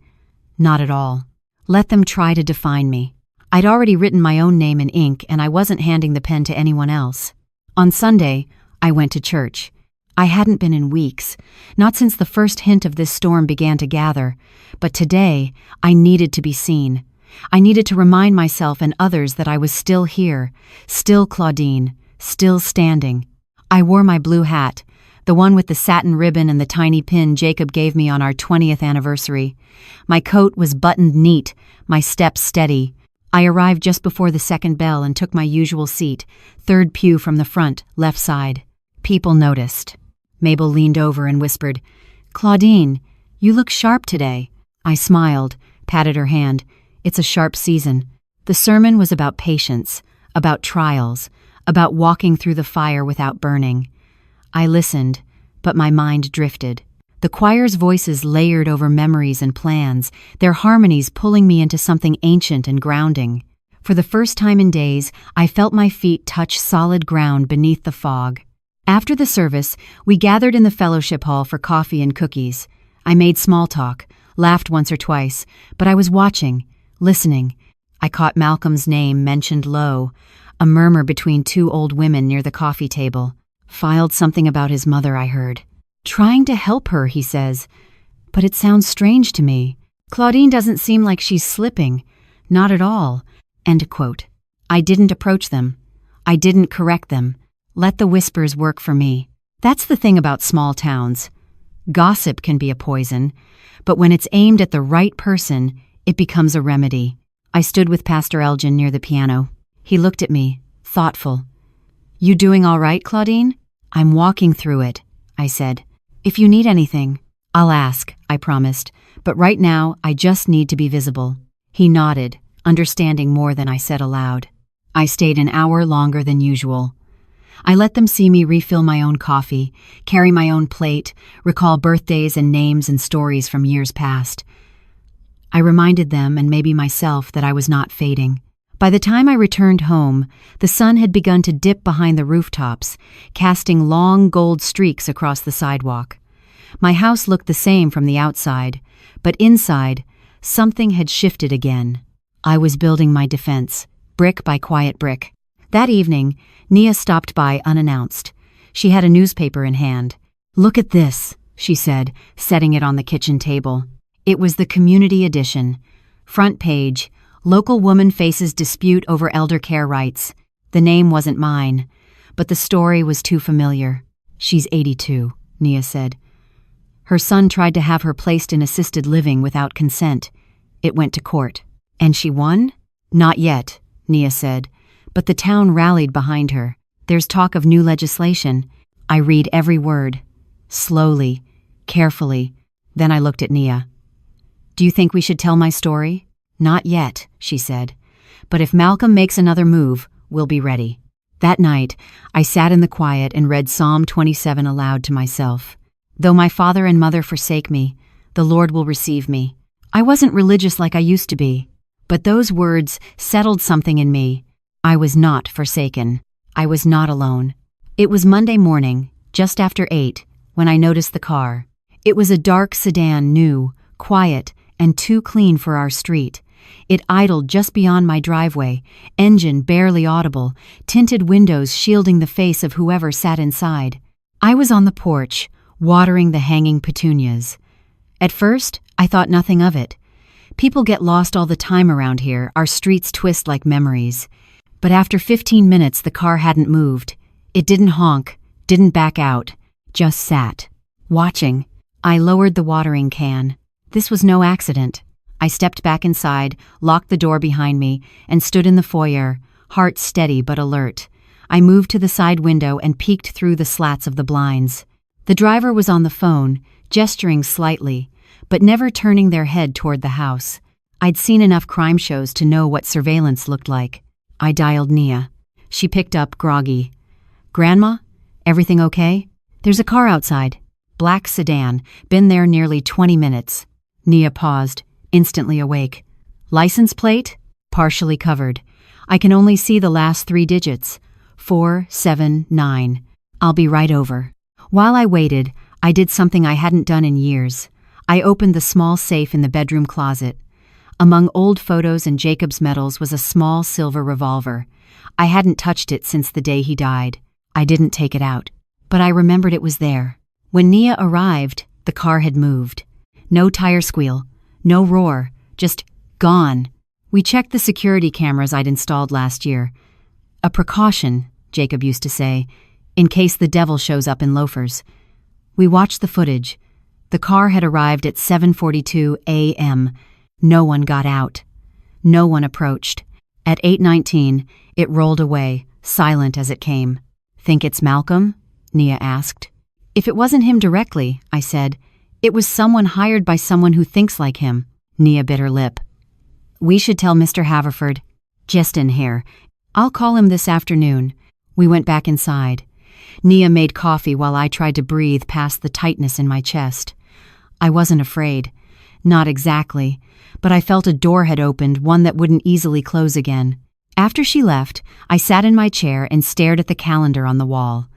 Not at all. Let them try to define me. I'd already written my own name in ink, and I wasn't handing the pen to anyone else. On Sunday, I went to church. I hadn't been in weeks, not since the first hint of this storm began to gather, but today I needed to be seen. I needed to remind myself and others that I was still here, still Claudine, still standing. I wore my blue hat, the one with the satin ribbon and the tiny pin Jacob gave me on our 20th anniversary. My coat was buttoned neat, my steps steady. I arrived just before the second bell and took my usual seat, third pew from the front, left side. People noticed. Mabel leaned over and whispered, "Claudine, you look sharp today." I smiled, patted her hand. It's a sharp season. The sermon was about patience, about trials, about walking through the fire without burning. I listened, but my mind drifted. The choir's voices layered over memories and plans, their harmonies pulling me into something ancient and grounding. For the first time in days, I felt my feet touch solid ground beneath the fog. After the service, we gathered in the fellowship hall for coffee and cookies. I made small talk, laughed once or twice, but I was watching, listening. I caught Malcolm's name mentioned low, a murmur between two old women near the coffee table. Filed something about his mother, I heard. "Trying to help her," he says. But it sounds strange to me. Claudine doesn't seem like she's slipping. Not at all. End quote. I didn't approach them. I didn't correct them. Let the whispers work for me. That's the thing about small towns. Gossip can be a poison, but when it's aimed at the right person, it becomes a remedy. I stood with Pastor Elgin near the piano. He looked at me, thoughtful. "You doing all right, Claudine?" "I'm walking through it," I said. "If you need anything, I'll ask," I promised, "but right now I just need to be visible." He nodded, understanding more than I said aloud. I stayed an hour longer than usual. I let them see me refill my own coffee, carry my own plate, recall birthdays and names and stories from years past. I reminded them and maybe myself that I was not fading. By the time I returned home, the sun had begun to dip behind the rooftops, casting long gold streaks across the sidewalk. My house looked the same from the outside, but inside, something had shifted again. I was building my defense, brick by quiet brick. That evening, Nia stopped by unannounced. She had a newspaper in hand. "Look at this," she said, setting it on the kitchen table. It was the community edition. Front page, "Local woman faces dispute over elder care rights." The name wasn't mine, but the story was too familiar. "She's 82, Nia said. "Her son tried to have her placed in assisted living without consent. It went to court." "And she won?" "Not yet," Nia said, "but the town rallied behind her. There's talk of new legislation." I read every word, slowly, carefully. Then I looked at Nia. "Do you think we should tell my story?" "Not yet," she said. "But if Malcolm makes another move, we'll be ready." That night, I sat in the quiet and read Psalm 27 aloud to myself. "Though my father and mother forsake me, the Lord will receive me." I wasn't religious like I used to be, but those words settled something in me. I was not forsaken. I was not alone. It was Monday morning, just after 8, when I noticed the car. It was a dark sedan, new, quiet, and too clean for our street. It idled just beyond my driveway, engine barely audible, tinted windows shielding the face of whoever sat inside. I was on the porch, watering the hanging petunias. At first, I thought nothing of it. People get lost all the time around here, our streets twist like memories. But after 15 minutes, the car hadn't moved. It didn't honk, didn't back out, just sat, watching. I lowered the watering can. This was no accident. I stepped back inside, locked the door behind me, and stood in the foyer, heart steady but alert. I moved to the side window and peeked through the slats of the blinds. The driver was on the phone, gesturing slightly, but never turning their head toward the house. I'd seen enough crime shows to know what surveillance looked like. I dialed Nia. She picked up, groggy. "Grandma? Everything okay? There's a car outside. Black sedan, been there nearly 20 minutes. Nia paused, instantly awake. "License plate?" "Partially covered. I can only see the last 3 digits. 479. "I'll be right over." While I waited, I did something I hadn't done in years. I opened the small safe in the bedroom closet. Among old photos and Jacob's medals was a small silver revolver. I hadn't touched it since the day he died. I didn't take it out, but I remembered it was there. When Nia arrived, the car had moved. No tire squeal, no roar, just gone. We checked the security cameras I'd installed last year. "A precaution," Jacob used to say, "in case the devil shows up in loafers." We watched the footage. The car had arrived at 7:42 a.m. No one got out. No one approached. At 8:19, it rolled away, silent as it came. "Think it's Malcolm?" Nia asked. "If it wasn't him directly," I said, "it was someone hired by someone who thinks like him." Nia bit her lip. "We should tell Mr. Haverford. Just in here. I'll call him this afternoon." We went back inside. Nia made coffee while I tried to breathe past the tightness in my chest. I wasn't afraid. Not exactly, but I felt a door had opened, one that wouldn't easily close again. After she left, I sat in my chair and stared at the calendar on the wall.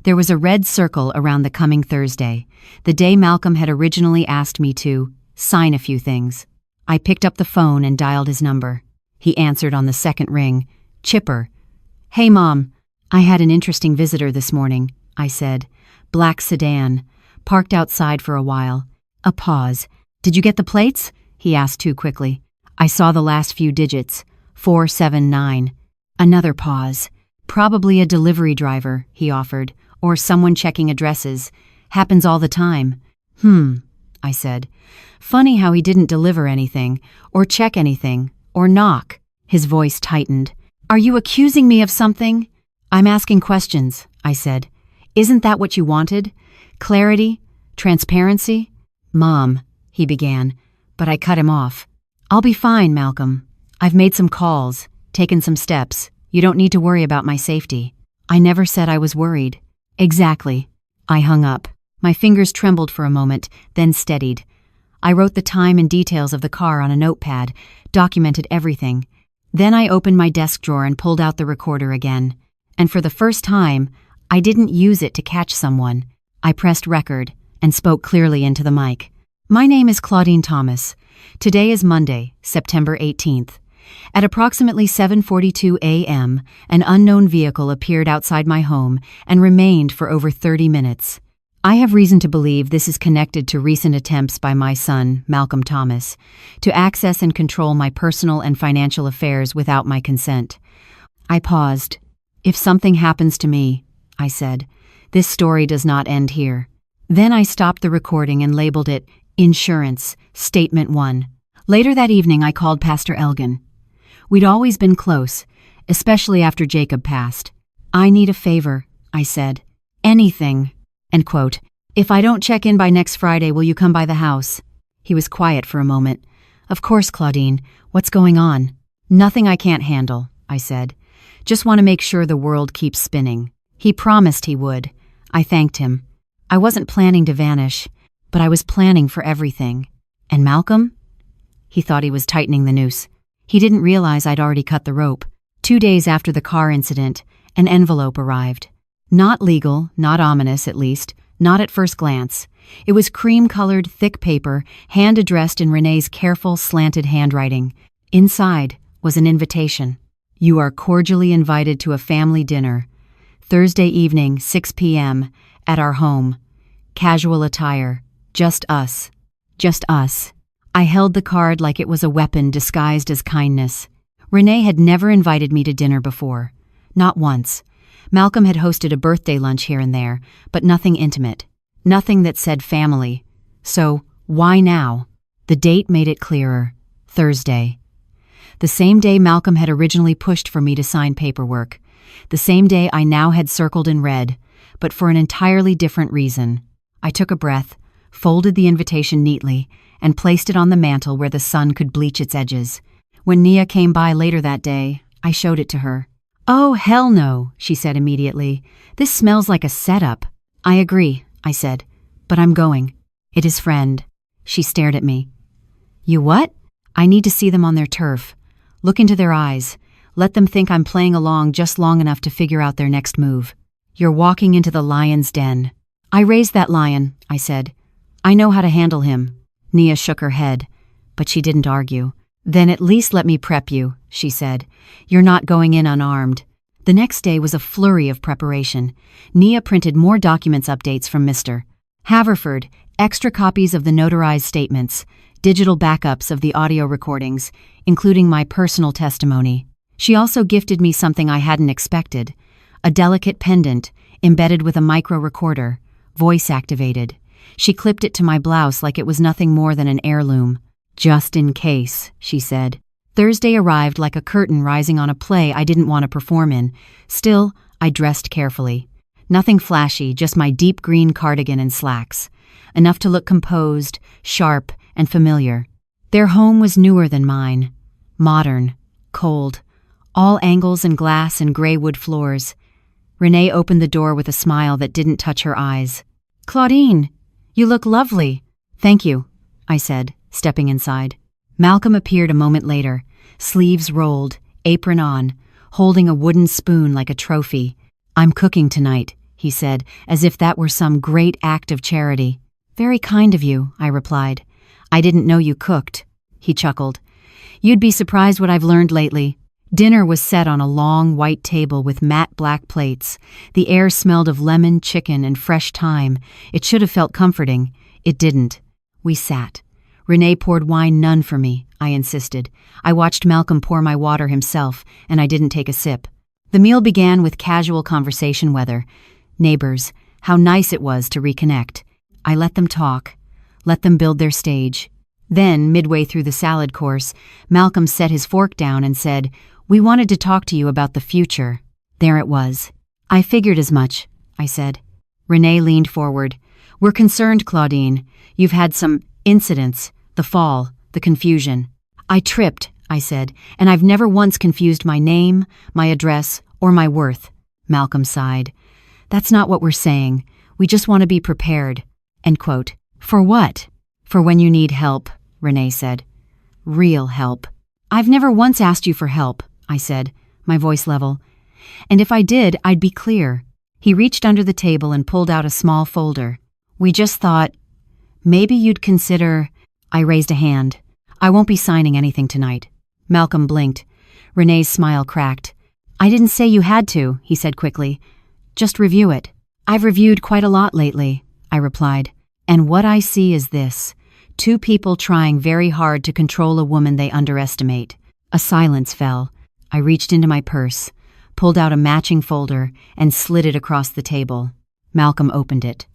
There was a red circle around the coming Thursday, the day Malcolm had originally asked me to sign a few things. I picked up the phone and dialed his number. He answered on the second ring. "Chipper." "Hey, Mom. I had an interesting visitor this morning," I said. "Black sedan. Parked outside for a while." A pause. "Did you get the plates?" he asked too quickly. I saw the last few digits. 479. Another pause. "Probably a delivery driver," he offered, "or someone checking addresses. Happens all the time." I said. "Funny how he didn't deliver anything, or check anything, or knock." His voice tightened. "Are you accusing me of something?" "I'm asking questions," I said. "Isn't that what you wanted? Clarity? Transparency?" "Mom," he began, but I cut him off. "I'll be fine, Malcolm. I've made some calls, taken some steps. You don't need to worry about my safety." I never said I was worried. "Exactly." I hung up. My fingers trembled for a moment, then steadied. I wrote the time and details of the car on a notepad, documented everything. Then I opened my desk drawer and pulled out the recorder again. And for the first time, I didn't use it to catch someone. I pressed record and spoke clearly into the mic. "My name is Claudine Thomas. Today is Monday, September 18th. At approximately 7:42 a.m., an unknown vehicle appeared outside my home and remained for over 30 minutes. I have reason to believe this is connected to recent attempts by my son, Malcolm Thomas, to access and control my personal and financial affairs without my consent." I paused. "If something happens to me," I said, "this story does not end here." Then I stopped the recording and labeled it Insurance, Statement 1. Later that evening, I called Pastor Elgin. We'd always been close, especially after Jacob passed. "I need a favor," I said. "Anything." End quote. "If I don't check in by next Friday, will you come by the house?" He was quiet for a moment. "Of course, Claudine. What's going on?" "Nothing I can't handle," I said. "Just want to make sure the world keeps spinning." He promised he would. I thanked him. I wasn't planning to vanish, but I was planning for everything. And Malcolm? He thought he was tightening the noose. He didn't realize I'd already cut the rope. 2 days after the car incident, an envelope arrived. Not legal, not ominous at least, not at first glance. It was cream-colored, thick paper, hand-addressed in Renee's careful, slanted handwriting. Inside was an invitation. "You are cordially invited to a family dinner. Thursday evening, 6 p.m., at our home. Casual attire. Just us. Just us." I held the card like it was a weapon disguised as kindness. Renee had never invited me to dinner before. Not once. Malcolm had hosted a birthday lunch here and there, but nothing intimate. Nothing that said family. So, why now? The date made it clearer. Thursday. The same day Malcolm had originally pushed for me to sign paperwork. The same day I now had circled in red, but for an entirely different reason. I took a breath, folded the invitation neatly, and placed it on the mantel where the sun could bleach its edges. When Nia came by later that day, I showed it to her. "Oh, hell no," she said immediately. "This smells like a setup." "I agree," I said, "but I'm going. It is friend." She stared at me. "You what?" "I need to see them on their turf. Look into their eyes. Let them think I'm playing along just long enough to figure out their next move. You're walking into the lion's den." "I raised that lion," I said. "I know how to handle him." Nia shook her head, but she didn't argue. "Then at least let me prep you," she said. "You're not going in unarmed." The next day was a flurry of preparation. Nia printed more documents updates from Mr. Haverford, extra copies of the notarized statements, digital backups of the audio recordings, including my personal testimony. She also gifted me something I hadn't expected, a delicate pendant embedded with a micro recorder, voice-activated. She clipped it to my blouse like it was nothing more than an heirloom. "Just in case," she said. Thursday arrived like a curtain rising on a play I didn't want to perform in. Still, I dressed carefully. Nothing flashy, just my deep green cardigan and slacks. Enough to look composed, sharp, and familiar. Their home was newer than mine. Modern, cold, all angles and glass and gray wood floors. Renee opened the door with a smile that didn't touch her eyes. "Claudine, you look lovely." "Thank you," I said, stepping inside. Malcolm appeared a moment later, sleeves rolled, apron on, holding a wooden spoon like a trophy. "I'm cooking tonight," he said, as if that were some great act of charity. "Very kind of you," I replied. "I didn't know you cooked." He chuckled. "You'd be surprised what I've learned lately." Dinner was set on a long, white table with matte black plates. The air smelled of lemon, chicken, and fresh thyme. It should have felt comforting. It didn't. We sat. Renee poured wine none for me, I insisted. I watched Malcolm pour my water himself, and I didn't take a sip. The meal began with casual conversation weather. Neighbors, how nice it was to reconnect. I let them talk, let them build their stage. Then, midway through the salad course, Malcolm set his fork down and said, "We wanted to talk to you about the future." There it was. "I figured as much," I said. Renee leaned forward. "We're concerned, Claudine. You've had some incidents, the fall, the confusion." "I tripped," I said, "and I've never once confused my name, my address, or my worth." Malcolm sighed. "That's not what we're saying. We just want to be prepared." End quote. "For what?" "For when you need help," Renee said. "Real help." "I've never once asked you for help," I said, my voice level. "And if I did, I'd be clear." He reached under the table and pulled out a small folder. "We just thought, maybe you'd consider—" I raised a hand. "I won't be signing anything tonight." Malcolm blinked. Renee's smile cracked. "I didn't say you had to," he said quickly. "Just review it." "I've reviewed quite a lot lately," I replied. "And what I see is this. Two people trying very hard to control a woman they underestimate." A silence fell. I reached into my purse, pulled out a matching folder, and slid it across the table. Malcolm opened it.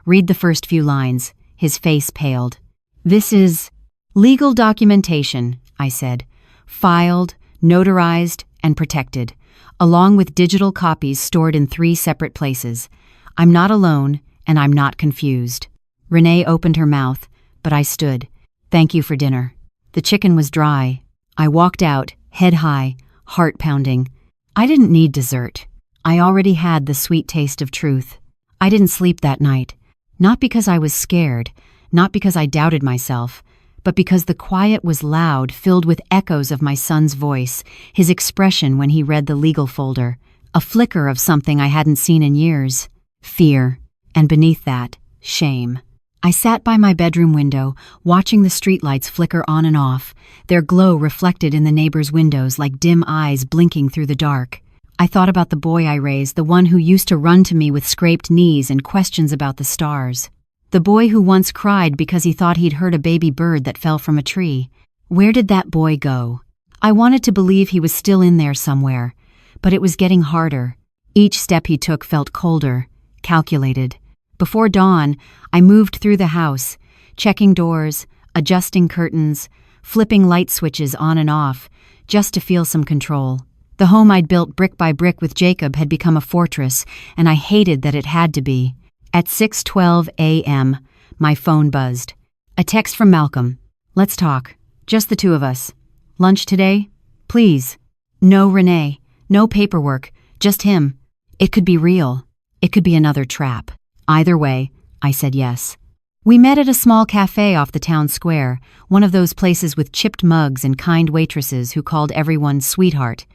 "Read the first few lines." His face paled. "This is legal documentation," I said. "Filed, notarized, and protected, along with digital copies stored in 3 separate places. I'm not alone, and I'm not confused." Renee opened her mouth, but I stood. "Thank you for dinner." The chicken was dry. I walked out, head high, heart pounding. I didn't need dessert. I already had the sweet taste of truth. I didn't sleep that night. Not because I was scared, not because I doubted myself, but because the quiet was loud, filled with echoes of my son's voice, his expression when he read the legal folder, a flicker of something I hadn't seen in years. Fear, and beneath that, shame. I sat by my bedroom window, watching the streetlights flicker on and off, their glow reflected in the neighbors' windows like dim eyes blinking through the dark. I thought about the boy I raised, the one who used to run to me with scraped knees and questions about the stars. The boy who once cried because he thought he'd heard a baby bird that fell from a tree. Where did that boy go? I wanted to believe he was still in there somewhere, but it was getting harder. Each step he took felt colder, calculated. Before dawn, I moved through the house, checking doors, adjusting curtains, flipping light switches on and off, just to feel some control. The home I'd built brick by brick with Jacob had become a fortress, and I hated that it had to be. At 6:12 a.m., my phone buzzed. A text from Malcolm. "Let's talk. Just the two of us. Lunch today? Please." No Renee. No paperwork. Just him. It could be real. It could be another trap. Either way, I said yes. We met at a small cafe off the town square, one of those places with chipped mugs and kind waitresses who called everyone sweetheart.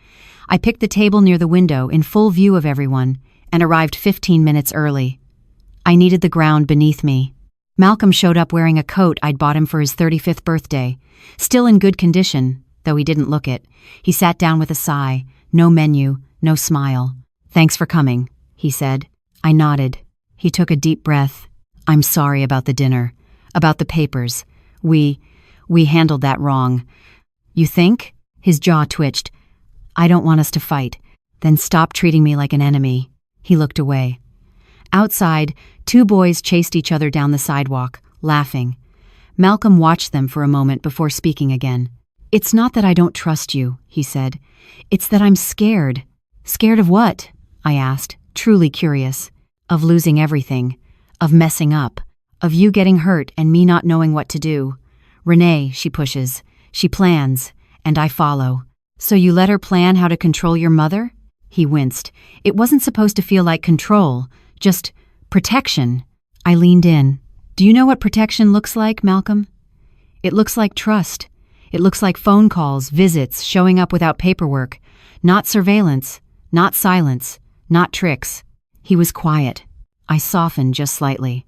I picked the table near the window in full view of everyone and arrived 15 minutes early. I needed the ground beneath me. Malcolm showed up wearing a coat I'd bought him for his 35th birthday. Still in good condition, though he didn't look it. He sat down with a sigh. No menu, no smile. "Thanks for coming," he said. I nodded. He took a deep breath. "I'm sorry about the dinner. About the papers. We handled that wrong." "You think?" His jaw twitched. "I don't want us to fight. Then stop treating me like an enemy." He looked away. Outside, two boys chased each other down the sidewalk, laughing. Malcolm watched them for a moment before speaking again. "It's not that I don't trust you," he said. "It's that I'm scared." "Scared of what?" I asked, truly curious. "Of losing everything. Of messing up. Of you getting hurt and me not knowing what to do. Renee, she pushes. She plans. And I follow." "So you let her plan how to control your mother?" He winced. "It wasn't supposed to feel like control. Just protection." I leaned in. "Do you know what protection looks like, Malcolm? It looks like trust. It looks like phone calls, visits, showing up without paperwork. Not surveillance. Not silence. Not tricks." He was quiet. I softened just slightly.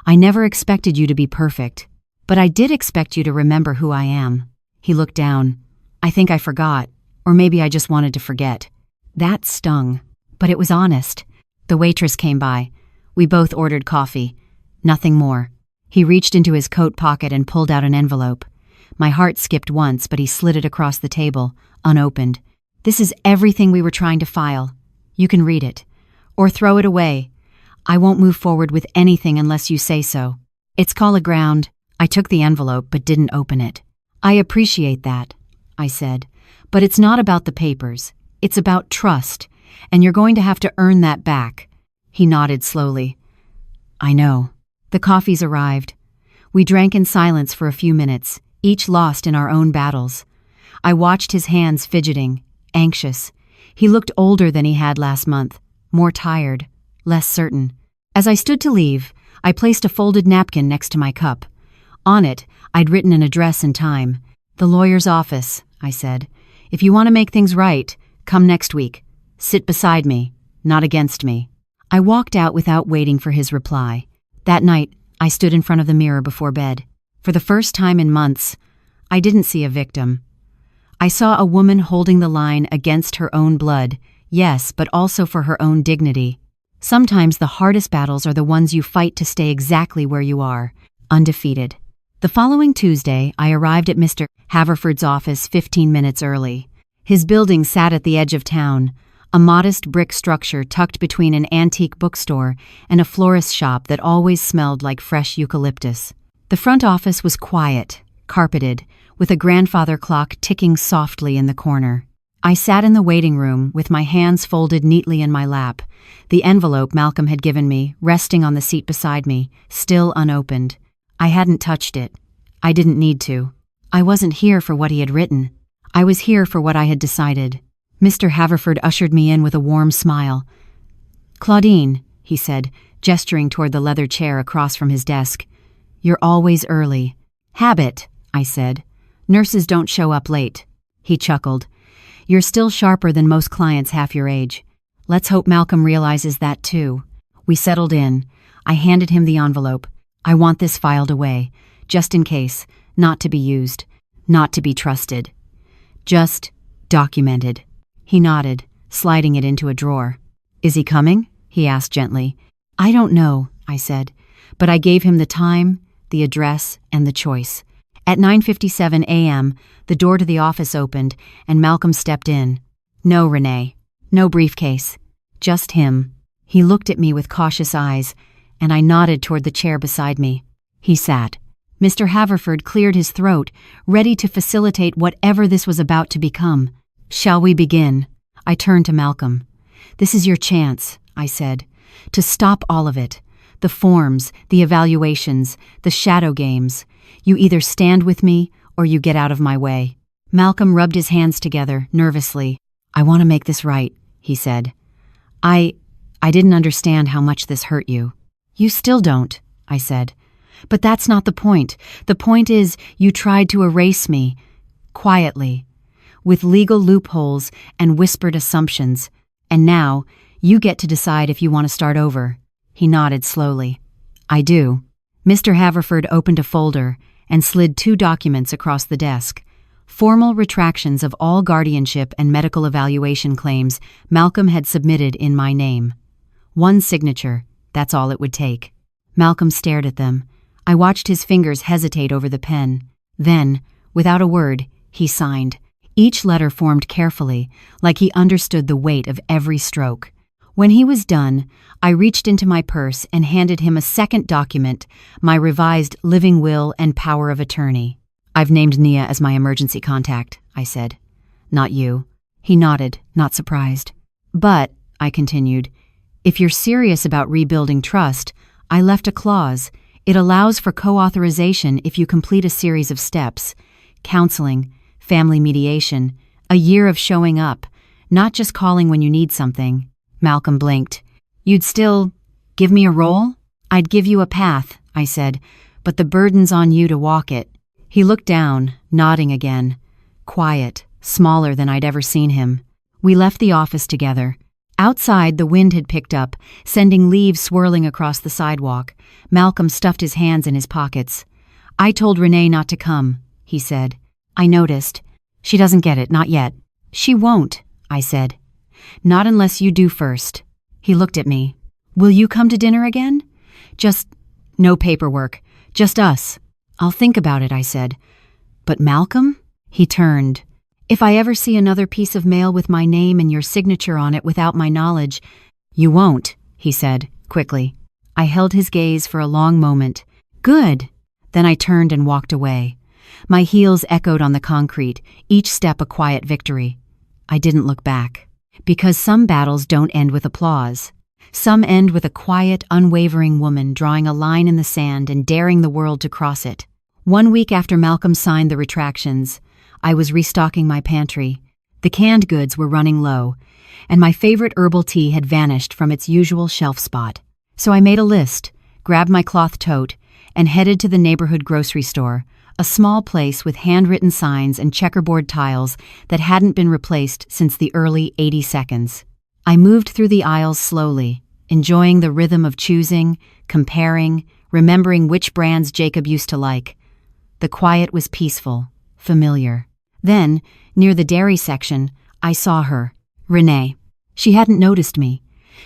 "I never expected you to be perfect, but I did expect you to remember who I am." He looked down. "I think I forgot, or maybe I just wanted to forget." That stung, but it was honest. The waitress came by. We both ordered coffee. Nothing more. He reached into his coat pocket and pulled out an envelope. My heart skipped once, but he slid it across the table, unopened. "This is everything we were trying to file. You can read it. Or throw it away. I won't move forward with anything unless you say so. It's call ground." I took the envelope but didn't open it. "I appreciate that," I said, "but it's not about the papers. It's about trust, and you're going to have to earn that back." He nodded slowly. "I know." The coffees arrived. We drank in silence for a few minutes, each lost in our own battles. I watched his hands fidgeting, anxious. He looked older than he had last month, more tired, less certain. As I stood to leave, I placed a folded napkin next to my cup. On it, I'd written an address and time. "The lawyer's office," I said. "If you want to make things right, come next week. Sit beside me, not against me." I walked out without waiting for his reply. That night, I stood in front of the mirror before bed. For the first time in months, I didn't see a victim. I saw a woman holding the line against her own blood, yes, but also for her own dignity. Sometimes the hardest battles are the ones you fight to stay exactly where you are, undefeated. The following Tuesday, I arrived at Mr. Haverford's office 15 minutes early. His building sat at the edge of town, a modest brick structure tucked between an antique bookstore and a florist shop that always smelled like fresh eucalyptus. The front office was quiet, carpeted, with a grandfather clock ticking softly in the corner. I sat in the waiting room with my hands folded neatly in my lap, the envelope Malcolm had given me resting on the seat beside me, still unopened. I hadn't touched it. I didn't need to. I wasn't here for what he had written. I was here for what I had decided. Mr. Haverford ushered me in with a warm smile. "Claudine," he said, gesturing toward the leather chair across from his desk. "You're always early." "Habit," I said. "Nurses don't show up late." He chuckled. "You're still sharper than most clients half your age. Let's hope Malcolm realizes that too." We settled in. I handed him the envelope. "I want this filed away, just in case, not to be used, not to be trusted. Just documented." He nodded, sliding it into a drawer. "Is he coming?" he asked gently. "I don't know," I said, but I gave him the time, the address, and the choice. At 9:57 a.m., the door to the office opened, and Malcolm stepped in. No Renee. No briefcase. Just him. He looked at me with cautious eyes, and I nodded toward the chair beside me. He sat. Mr. Haverford cleared his throat, ready to facilitate whatever this was about to become. "Shall we begin?" I turned to Malcolm. "This is your chance," I said, "to stop all of it. The forms, the evaluations, the shadow games. You either stand with me or you get out of my way." Malcolm rubbed his hands together, nervously. "I want to make this right," he said. I didn't understand how much this hurt you." "You still don't," I said. "But that's not the point. The point is, you tried to erase me. Quietly. With legal loopholes and whispered assumptions. And now, you get to decide if you want to start over." He nodded slowly. "I do." Mr. Haverford opened a folder and slid 2 documents across the desk. Formal retractions of all guardianship and medical evaluation claims Malcolm had submitted in my name. 1 signature, that's all it would take. Malcolm stared at them. I watched his fingers hesitate over the pen. Then, without a word, he signed. Each letter formed carefully, like he understood the weight of every stroke. When he was done, I reached into my purse and handed him a second document, my revised living will and power of attorney. "I've named Nia as my emergency contact," I said. "Not you." He nodded, not surprised. "But," I continued, "if you're serious about rebuilding trust, I left a clause. It allows for co-authorization if you complete a series of steps. Counseling, family mediation, a year of showing up, not just calling when you need something." Malcolm blinked. "You'd still give me a role?" "I'd give you a path," I said, "but the burden's on you to walk it." He looked down, nodding again. Quiet, smaller than I'd ever seen him. We left the office together. Outside, the wind had picked up, sending leaves swirling across the sidewalk. Malcolm stuffed his hands in his pockets. "I told Renee not to come," he said. "I noticed. She doesn't get it, not yet." "She won't," I said. "Not unless you do first." He looked at me. "Will you come to dinner again?" "Just no paperwork. Just us." "I'll think about it," I said. "But Malcolm?" He turned. "If I ever see another piece of mail with my name and your signature on it without my knowledge—" "You won't," he said, quickly. I held his gaze for a long moment. "Good." Then I turned and walked away. My heels echoed on the concrete, each step a quiet victory. I didn't look back. Because some battles don't end with applause. Some end with a quiet, unwavering woman drawing a line in the sand and daring the world to cross it. 1 week after Malcolm signed the retractions, I was restocking my pantry. The canned goods were running low, and my favorite herbal tea had vanished from its usual shelf spot. So I made a list, grabbed my cloth tote, and headed to the neighborhood grocery store, a small place with handwritten signs and checkerboard tiles that hadn't been replaced since the early 82nds. I moved through the aisles slowly, enjoying the rhythm of choosing, comparing, remembering which brands Jacob used to like. The quiet was peaceful, familiar. Then, near the dairy section, I saw her, Renee. She hadn't noticed me.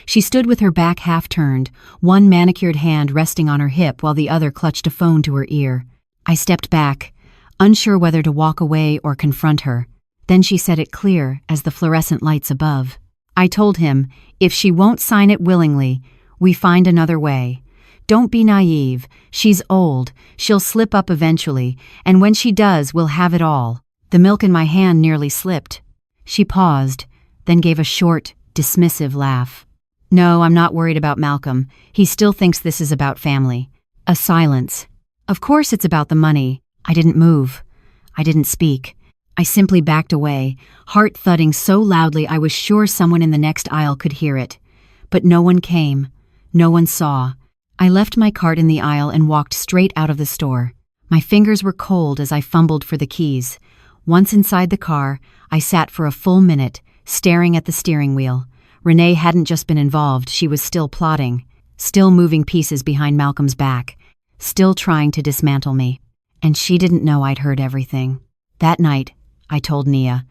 She stood with her back half-turned, one manicured hand resting on her hip while the other clutched a phone to her ear. I stepped back, unsure whether to walk away or confront her. Then she said it clear as the fluorescent lights above. I told him, if she won't sign it willingly, we find another way. Don't be naive. She's old. She'll slip up eventually, and when she does, we'll have it all. The milk in my hand nearly slipped. She paused, then gave a short, dismissive laugh. No, I'm not worried about Malcolm. He still thinks this is about family. A silence. Of course it's about the money. I didn't move. I didn't speak. I simply backed away, heart thudding so loudly I was sure someone in the next aisle could hear it. But no one came. No one saw. I left my cart in the aisle and walked straight out of the store. My fingers were cold as I fumbled for the keys. Once inside the car, I sat for a full minute, staring at the steering wheel. Renee hadn't just been involved, she was still plotting, still moving pieces behind Malcolm's back, still trying to dismantle me. And she didn't know I'd heard everything. That night, I told Nia.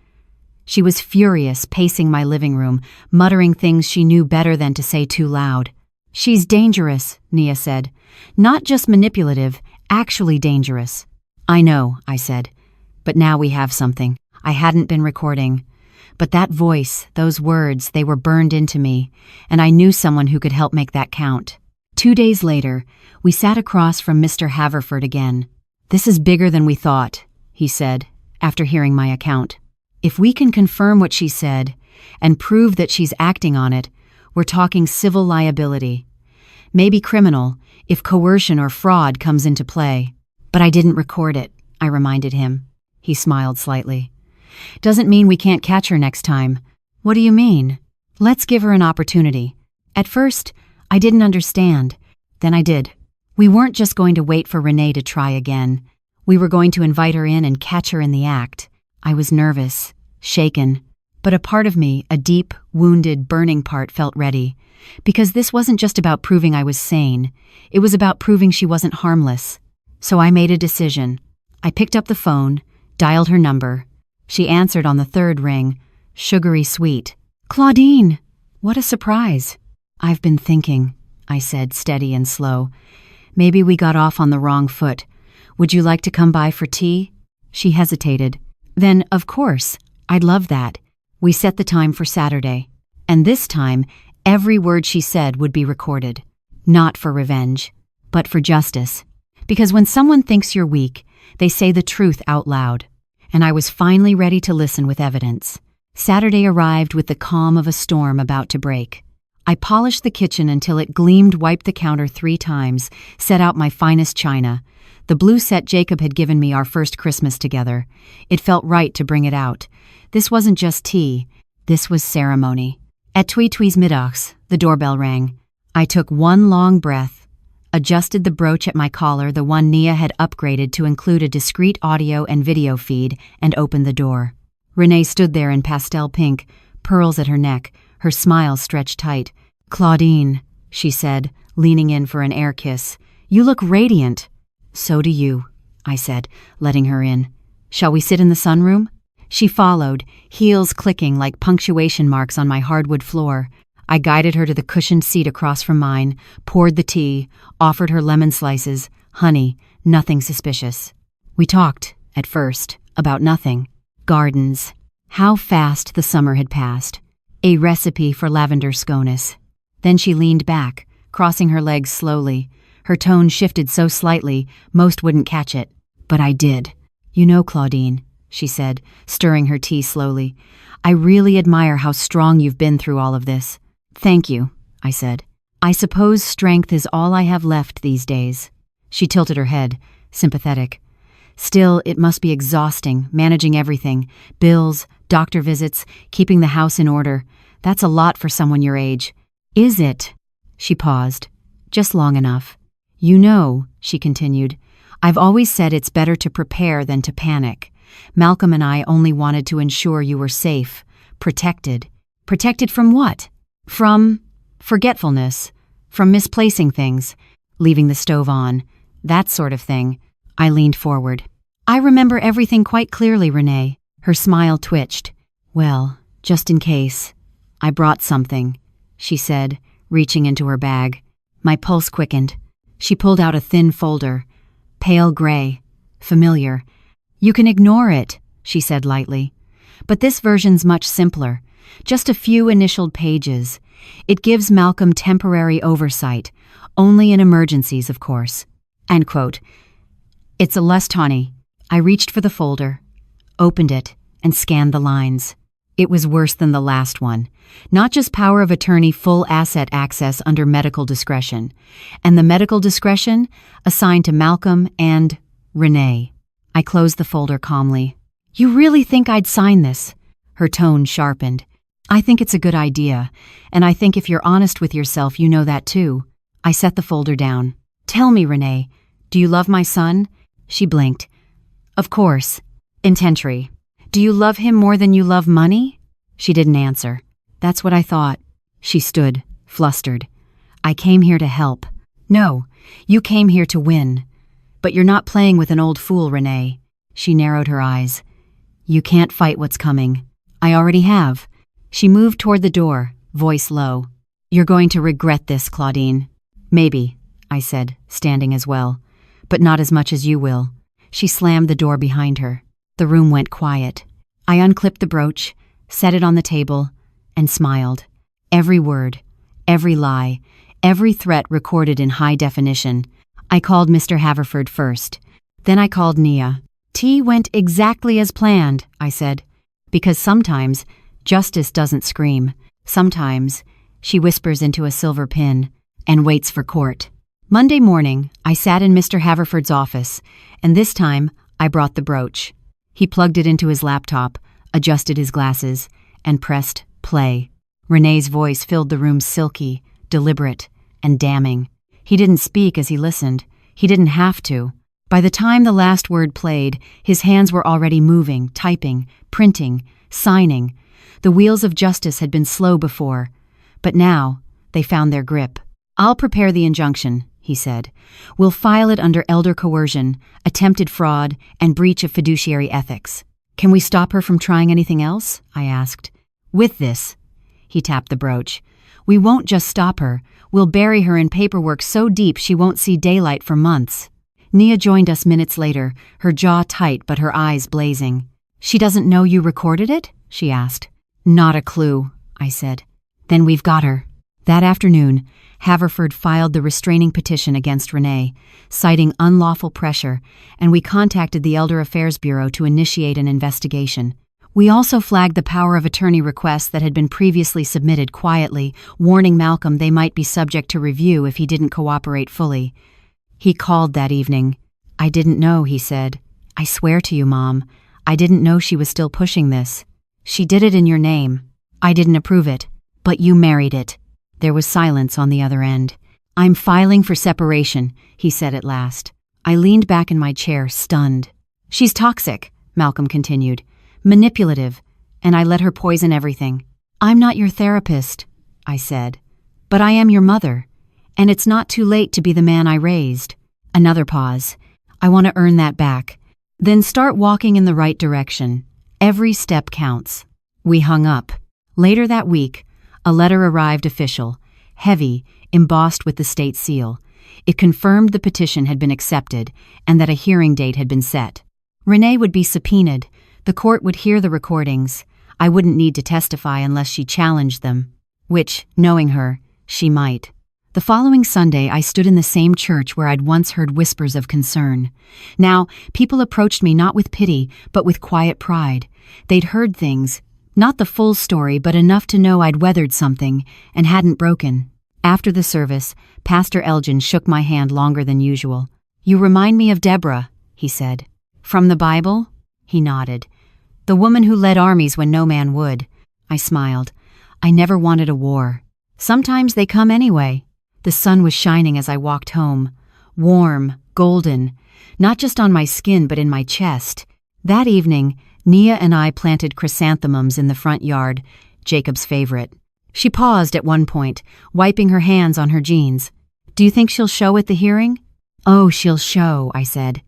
She was furious, pacing my living room, muttering things she knew better than to say too loud. She's dangerous, Nia said. Not just manipulative, actually dangerous. I know, I said. But now we have something. I hadn't been recording. But that voice, those words, they were burned into me, and I knew someone who could help make that count. 2 days later, we sat across from Mr. Haverford again. "This is bigger than we thought," he said, after hearing my account. "If we can confirm what she said and prove that she's acting on it, we're talking civil liability. Maybe criminal, if coercion or fraud comes into play." "But I didn't record it," I reminded him. He smiled slightly. "Doesn't mean we can't catch her next time." "What do you mean?" "Let's give her an opportunity." At first, I didn't understand. Then I did. We weren't just going to wait for Renee to try again. We were going to invite her in and catch her in the act. I was nervous, shaken, but a part of me, a deep, wounded, burning part, felt ready. Because this wasn't just about proving I was sane. It was about proving she wasn't harmless. So I made a decision. I picked up the phone, dialed her number. She answered on the third ring, sugary sweet. "Claudine!" "What a surprise." "I've been thinking," I said, steady and slow. "Maybe we got off on the wrong foot. Would you like to come by for tea?" She hesitated. "Then, of course, I'd love that." We set the time for Saturday. And this time, every word she said would be recorded. Not for revenge, but for justice. Because when someone thinks you're weak, they say the truth out loud. And I was finally ready to listen with evidence. Saturday arrived with the calm of a storm about to break. I polished the kitchen until it gleamed, wiped the counter 3 times, set out my finest china. The blue set Jacob had given me our first Christmas together. It felt right to bring it out. This wasn't just tea. This was ceremony. At Tweetwee's middags, the doorbell rang. I took one long breath, adjusted the brooch at my collar, the one Nia had upgraded to include a discreet audio and video feed, and opened the door. Renee stood there in pastel pink, pearls at her neck, her smile stretched tight. "Claudine," she said, leaning in for an air kiss. "You look radiant." "So do you," I said, letting her in. "Shall we sit in the sunroom?" She followed, heels clicking like punctuation marks on my hardwood floor. I guided her to the cushioned seat across from mine, poured the tea, offered her lemon slices, honey, nothing suspicious. We talked, at first, about nothing. Gardens. How fast the summer had passed. A recipe for lavender scones. Then she leaned back, crossing her legs slowly. Her tone shifted so slightly, most wouldn't catch it. But I did. "You know, Claudine," she said, stirring her tea slowly, "I really admire how strong you've been through all of this." "Thank you," I said. "I suppose strength is all I have left these days." She tilted her head, sympathetic. "Still, it must be exhausting, managing everything. Bills, doctor visits, keeping the house in order. That's a lot for someone your age." "Is it?" She paused, just long enough. "You know," she continued, "I've always said it's better to prepare than to panic. Malcolm and I only wanted to ensure you were safe, protected." "Protected from what?" "From forgetfulness, from misplacing things, leaving the stove on, that sort of thing." I leaned forward. "I remember everything quite clearly, Renee." Her smile twitched. "Well, just in case, I brought something," she said, reaching into her bag. My pulse quickened. She pulled out a thin folder. Pale gray. Familiar. "You can ignore it," she said lightly. "But this version's much simpler. Just a few initialed pages. It gives Malcolm temporary oversight, only in emergencies, of course." End quote. It's a Lestani. I reached for the folder, opened it, and scanned the lines. It was worse than the last one. Not just power of attorney, full asset access under medical discretion. And the medical discretion assigned to Malcolm and Renee. I closed the folder calmly. "You really think I'd sign this?" Her tone sharpened. "I think it's a good idea, and I think if you're honest with yourself, you know that too." I set the folder down. "Tell me, Renee, do you love my son?" She blinked. "Of course. Intentry. Do you love him more than you love money?" She didn't answer. "That's what I thought." She stood, flustered. "I came here to help." "No, you came here to win. But you're not playing with an old fool, Renee." She narrowed her eyes. "You can't fight what's coming. I already have." She moved toward the door, voice low. "You're going to regret this, Claudine." "Maybe," I said, standing as well. "But not as much as you will." She slammed the door behind her. The room went quiet. I unclipped the brooch, set it on the table, and smiled. Every word, every lie, every threat recorded in high definition. I called Mr. Haverford first. Then I called Nia. "Tea went exactly as planned," I said, because sometimes justice doesn't scream. Sometimes she whispers into a silver pin and waits for court. Monday morning, I sat in Mr. Haverford's office, and this time I brought the brooch. He plugged it into his laptop, adjusted his glasses, and pressed play. Renee's voice filled the room silky, deliberate, and damning. He didn't speak as he listened. He didn't have to. By the time the last word played, his hands were already moving, typing, printing, signing. The wheels of justice had been slow before, but now they found their grip. "I'll prepare the injunction," he said. "We'll file it under elder coercion, attempted fraud, and breach of fiduciary ethics." "Can we stop her from trying anything else?" I asked. "With this," he tapped the brooch. "We won't just stop her. We'll bury her in paperwork so deep she won't see daylight for months." Nia joined us minutes later, her jaw tight but her eyes blazing. "She doesn't know you recorded it?" she asked. "Not a clue," I said. "Then we've got her." That afternoon, Haverford filed the restraining petition against Renee, citing unlawful pressure, and we contacted the Elder Affairs Bureau to initiate an investigation. We also flagged the power of attorney requests that had been previously submitted quietly, warning Malcolm they might be subject to review if he didn't cooperate fully. He called that evening. "I didn't know," he said. "I swear to you, Mom, I didn't know she was still pushing this. She did it in your name. I didn't approve it, but you married it." There was silence on the other end. "I'm filing for separation," he said at last. I leaned back in my chair, stunned. "She's toxic," Malcolm continued. "Manipulative, and I let her poison everything." "I'm not your therapist," I said, "but I am your mother, and it's not too late to be the man I raised." Another pause. "I want to earn that back. Then start walking in the right direction. Every step counts." We hung up. Later that week, a letter arrived official, heavy, embossed with the state seal. It confirmed the petition had been accepted and that a hearing date had been set. Renee would be subpoenaed. The court would hear the recordings. I wouldn't need to testify unless she challenged them, which, knowing her, she might. The following Sunday, I stood in the same church where I'd once heard whispers of concern. Now, people approached me not with pity, but with quiet pride. They'd heard things, not the full story, but enough to know I'd weathered something and hadn't broken. After the service, Pastor Elgin shook my hand longer than usual. "You remind me of Deborah," he said. "From the Bible?" He nodded. "The woman who led armies when no man would." I smiled. I never wanted a war. Sometimes they come anyway. The sun was shining as I walked home. Warm, golden, not just on my skin but in my chest. That evening, Nia and I planted chrysanthemums in the front yard, Jacob's favorite. She paused at one point, wiping her hands on her jeans. "Do you think she'll show at the hearing?" "Oh, she'll show," I said.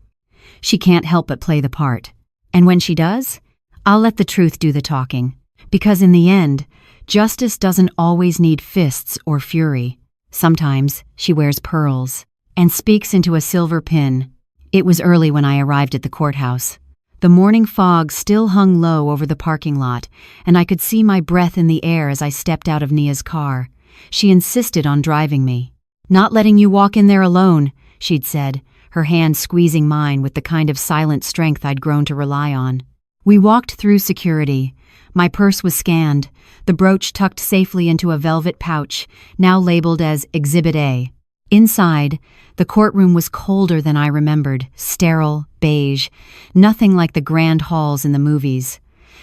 "She can't help but play the part. And when she does, I'll let the truth do the talking. Because in the end, justice doesn't always need fists or fury. Sometimes she wears pearls and speaks into a silver pin." It was early when I arrived at the courthouse. The morning fog still hung low over the parking lot, and I could see my breath in the air as I stepped out of Nia's car. She insisted on driving me. "Not letting you walk in there alone," she'd said, her hand squeezing mine with the kind of silent strength I'd grown to rely on. We walked through security. My purse was scanned, the brooch tucked safely into a velvet pouch, now labeled as Exhibit A. Inside, the courtroom was colder than I remembered, sterile, beige, nothing like the grand halls in the movies.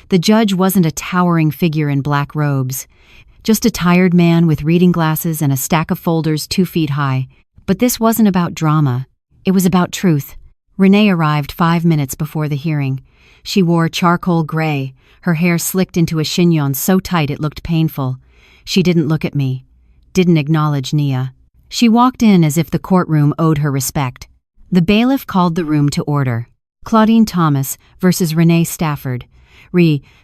The judge wasn't a towering figure in black robes, just a tired man with reading glasses and a stack of folders 2 feet high. But this wasn't about drama. It was about truth. Renee arrived 5 minutes before the hearing. She wore charcoal gray, her hair slicked into a chignon so tight it looked painful. She didn't look at me, didn't acknowledge Nia. She walked in as if the courtroom owed her respect. The bailiff called the room to order. Claudine Thomas versus Renee Stafford.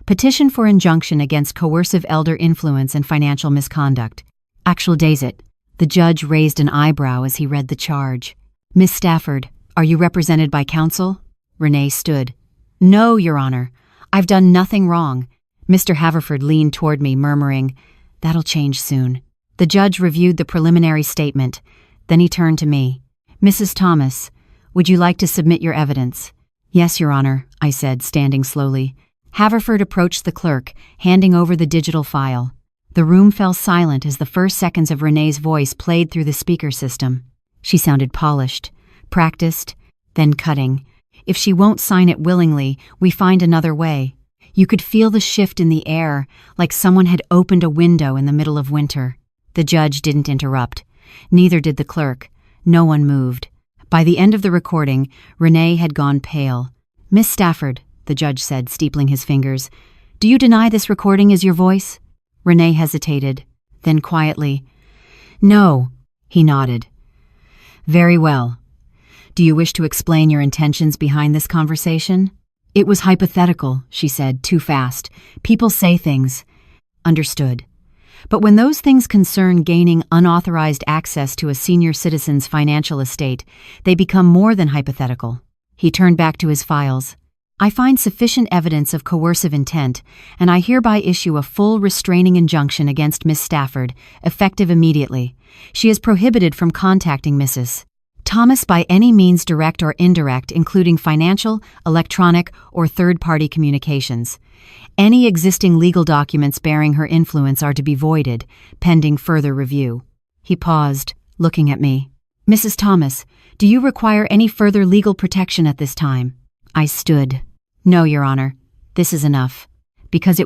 Petition for injunction against coercive elder influence and financial misconduct. Actual days it. The judge raised an eyebrow as he read the charge. "Miss Stafford, are you represented by counsel?" Renee stood. "No, Your Honor. I've done nothing wrong." Mr. Haverford leaned toward me, murmuring, "That'll change soon." The judge reviewed the preliminary statement. Then he turned to me. "Mrs. Thomas, Would you like to submit your evidence?" "Yes, Your Honor," I said, standing slowly. Haverford approached the clerk, handing over the digital file. The room fell silent as the first seconds of Renee's voice played through the speaker system. She sounded polished, practiced, then cutting. "If she won't sign it willingly, we find another way." You could feel the shift in the air, like someone had opened a window in the middle of winter. The judge didn't interrupt. Neither did the clerk. No one moved. By the end of the recording, Renee had gone pale. "Miss Stafford," the judge said, steepling his fingers, "do you deny this recording is your voice?" Renee hesitated. Then quietly, "No," he nodded. "Very well. Do you wish to explain your intentions behind this conversation?" "It was hypothetical," she said, too fast. "People say things." "Understood. But when those things concern gaining unauthorized access to a senior citizen's financial estate, they become more than hypothetical." He turned back to his files. "I find sufficient evidence of coercive intent, and I hereby issue a full restraining injunction against Miss Stafford, effective immediately. She is prohibited from contacting Mrs. Thomas by any means direct or indirect, including financial, electronic, or third-party communications. Any existing legal documents bearing her influence are to be voided, pending further review." He paused, looking at me. "Mrs. Thomas, do you require any further legal protection at this time?" I stood. "No, Your Honor. This is enough." Because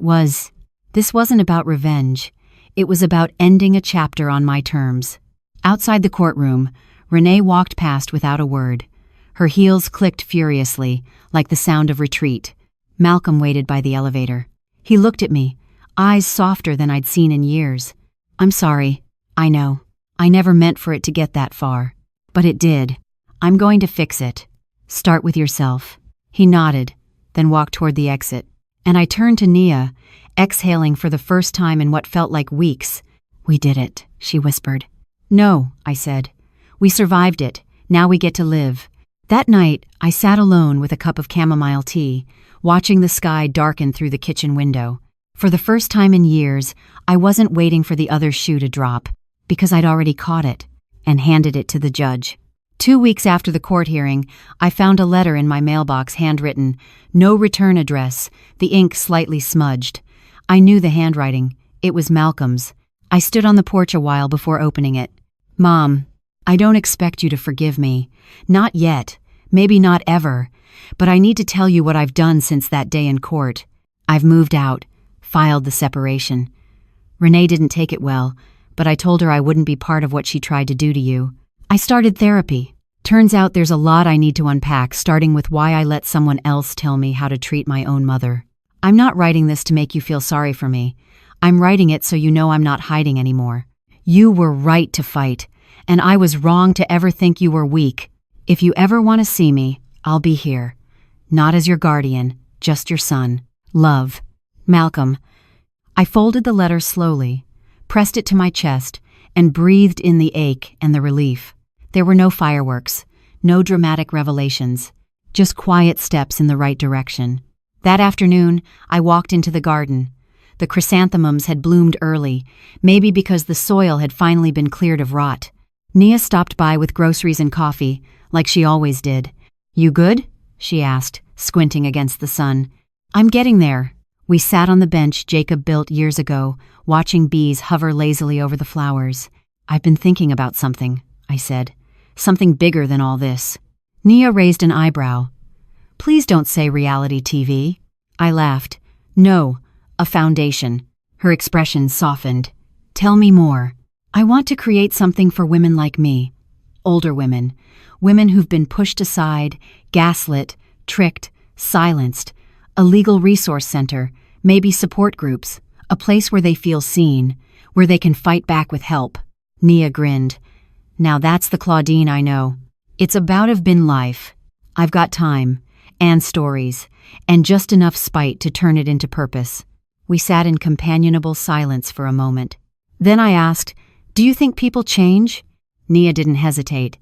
this wasn't about revenge. It was about ending a chapter on my terms. Outside the courtroom, Renee walked past without a word. Her heels clicked furiously, like the sound of retreat. Malcolm waited by the elevator. He looked at me, eyes softer than I'd seen in years. "I'm sorry. I know. I never meant for it to get that far. But it did. I'm going to fix it. Start with yourself." He nodded, then walked toward the exit. And I turned to Nia, exhaling for the first time in what felt like weeks. "We did it," she whispered. "No," I said. "We survived it. Now we get to live." That night, I sat alone with a cup of chamomile tea, watching the sky darken through the kitchen window. For the first time in years, I wasn't waiting for the other shoe to drop, because I'd already caught it and handed it to the judge. 2 weeks after the court hearing, I found a letter in my mailbox handwritten, "No return address," the ink slightly smudged. I knew the handwriting. It was Malcolm's. I stood on the porch a while before opening it. "Mom, I don't expect you to forgive me. Not yet. Maybe not ever. But I need to tell you what I've done since that day in court. I've moved out, filed the separation. Renee didn't take it well, but I told her I wouldn't be part of what she tried to do to you. I started therapy. Turns out there's a lot I need to unpack, starting with why I let someone else tell me how to treat my own mother. I'm not writing this to make you feel sorry for me. I'm writing it so you know I'm not hiding anymore. You were right to fight, and I was wrong to ever think you were weak. If you ever want to see me, I'll be here. Not as your guardian, just your son. Love. Malcolm." I folded the letter slowly, pressed it to my chest, and breathed in the ache and the relief. There were no fireworks, no dramatic revelations, just quiet steps in the right direction. That afternoon, I walked into the garden. The chrysanthemums had bloomed early, maybe because the soil had finally been cleared of rot. Nia stopped by with groceries and coffee, like she always did. "You good?" she asked, squinting against the sun. "I'm getting there." We sat on the bench Jacob built years ago, watching bees hover lazily over the flowers. "I've been thinking about something," I said. "Something bigger than all this." Nia raised an eyebrow. "Please don't say reality TV." I laughed. "No, a foundation." Her expression softened. "Tell me more." "I want to create something for women like me. Older women. Women who've been pushed aside, gaslit, tricked, silenced. A legal resource center, maybe support groups. A place where they feel seen, where they can fight back with help." Nia grinned. "Now that's the Claudine I know. It's about have been life. I've got time, and stories, and just enough spite to turn it into purpose." We sat in companionable silence for a moment. Then I asked, "Do you think people change?" Nia didn't hesitate.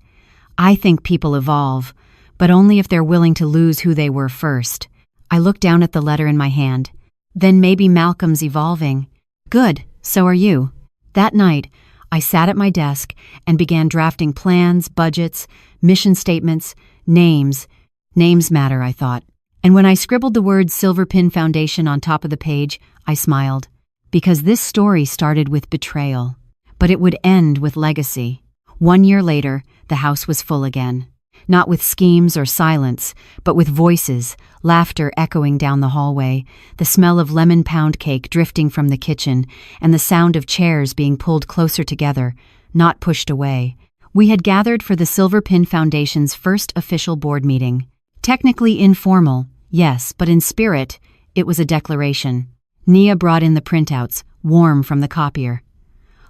"I think people evolve, but only if they're willing to lose who they were first." I looked down at the letter in my hand. "Then maybe Malcolm's evolving." "Good, so are you." That night, I sat at my desk and began drafting plans, budgets, mission statements, Names. Names matter, I thought. And when I scribbled the word Silver Pin Foundation on top of the page, I smiled. Because this story started with betrayal. But it would end with legacy. 1 year later, the house was full again. Not with schemes or silence, but with voices, laughter echoing down the hallway, the smell of lemon pound cake drifting from the kitchen, and the sound of chairs being pulled closer together, not pushed away. We had gathered for the Silver Pin Foundation's first official board meeting. Technically informal, yes, but in spirit, it was a declaration. Nia brought in the printouts, warm from the copier.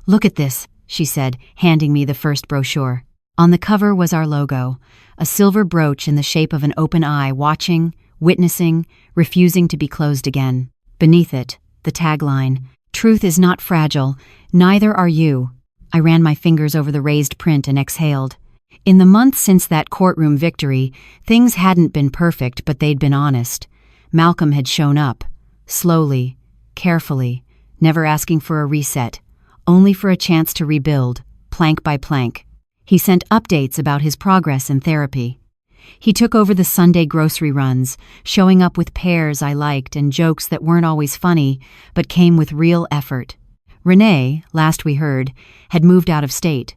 "Look at this," she said, handing me the first brochure. On the cover was our logo, a silver brooch in the shape of an open eye watching, witnessing, refusing to be closed again. Beneath it, the tagline, "Truth is not fragile, neither are you." I ran my fingers over the raised print and exhaled. In the months since that courtroom victory, things hadn't been perfect, but they'd been honest. Malcolm had shown up, slowly, carefully, never asking for a reset, only for a chance to rebuild, plank by plank. He sent updates about his progress in therapy. He took over the Sunday grocery runs, showing up with pears I liked and jokes that weren't always funny, but came with real effort. Renee, last we heard, had moved out of state.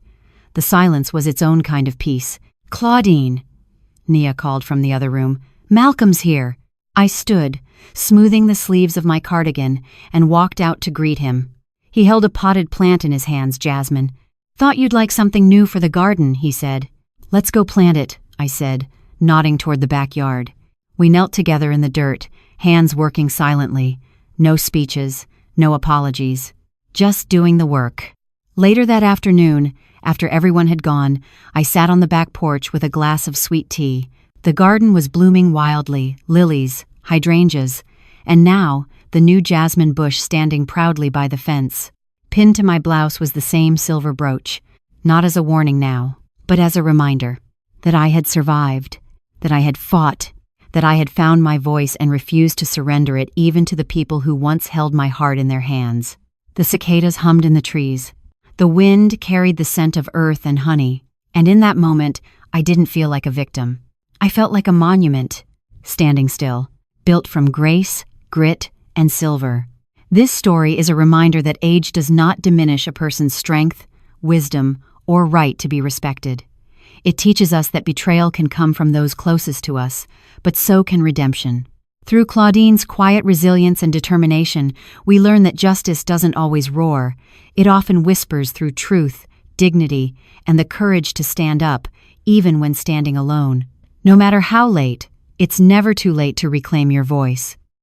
The silence was its own kind of peace. "Claudine," Nia called from the other room. "Malcolm's here." I stood, smoothing the sleeves of my cardigan, and walked out to greet him. He held a potted plant in his hands, Jasmine. "Thought you'd like something new for the garden," he said. "Let's go plant it," I said, nodding toward the backyard. We knelt together in the dirt, hands working silently. No speeches, no apologies. Just doing the work. Later that afternoon, after everyone had gone, I sat on the back porch with a glass of sweet tea. The garden was blooming wildly, lilies, hydrangeas, and now the new jasmine bush standing proudly by the fence. Pinned to my blouse was the same silver brooch, not as a warning now, but as a reminder that I had survived, that I had fought, that I had found my voice and refused to surrender it even to the people who once held my heart in their hands. The cicadas hummed in the trees. The wind carried the scent of earth and honey, and in that moment, I didn't feel like a victim. I felt like a monument, standing still, built from grace, grit, and silver. This story is a reminder that age does not diminish a person's strength, wisdom, or right to be respected. It teaches us that betrayal can come from those closest to us, but so can redemption. Through Claudine's quiet resilience and determination, we learn that justice doesn't always roar. It often whispers through truth, dignity, and the courage to stand up, even when standing alone. No matter how late, it's never too late to reclaim your voice.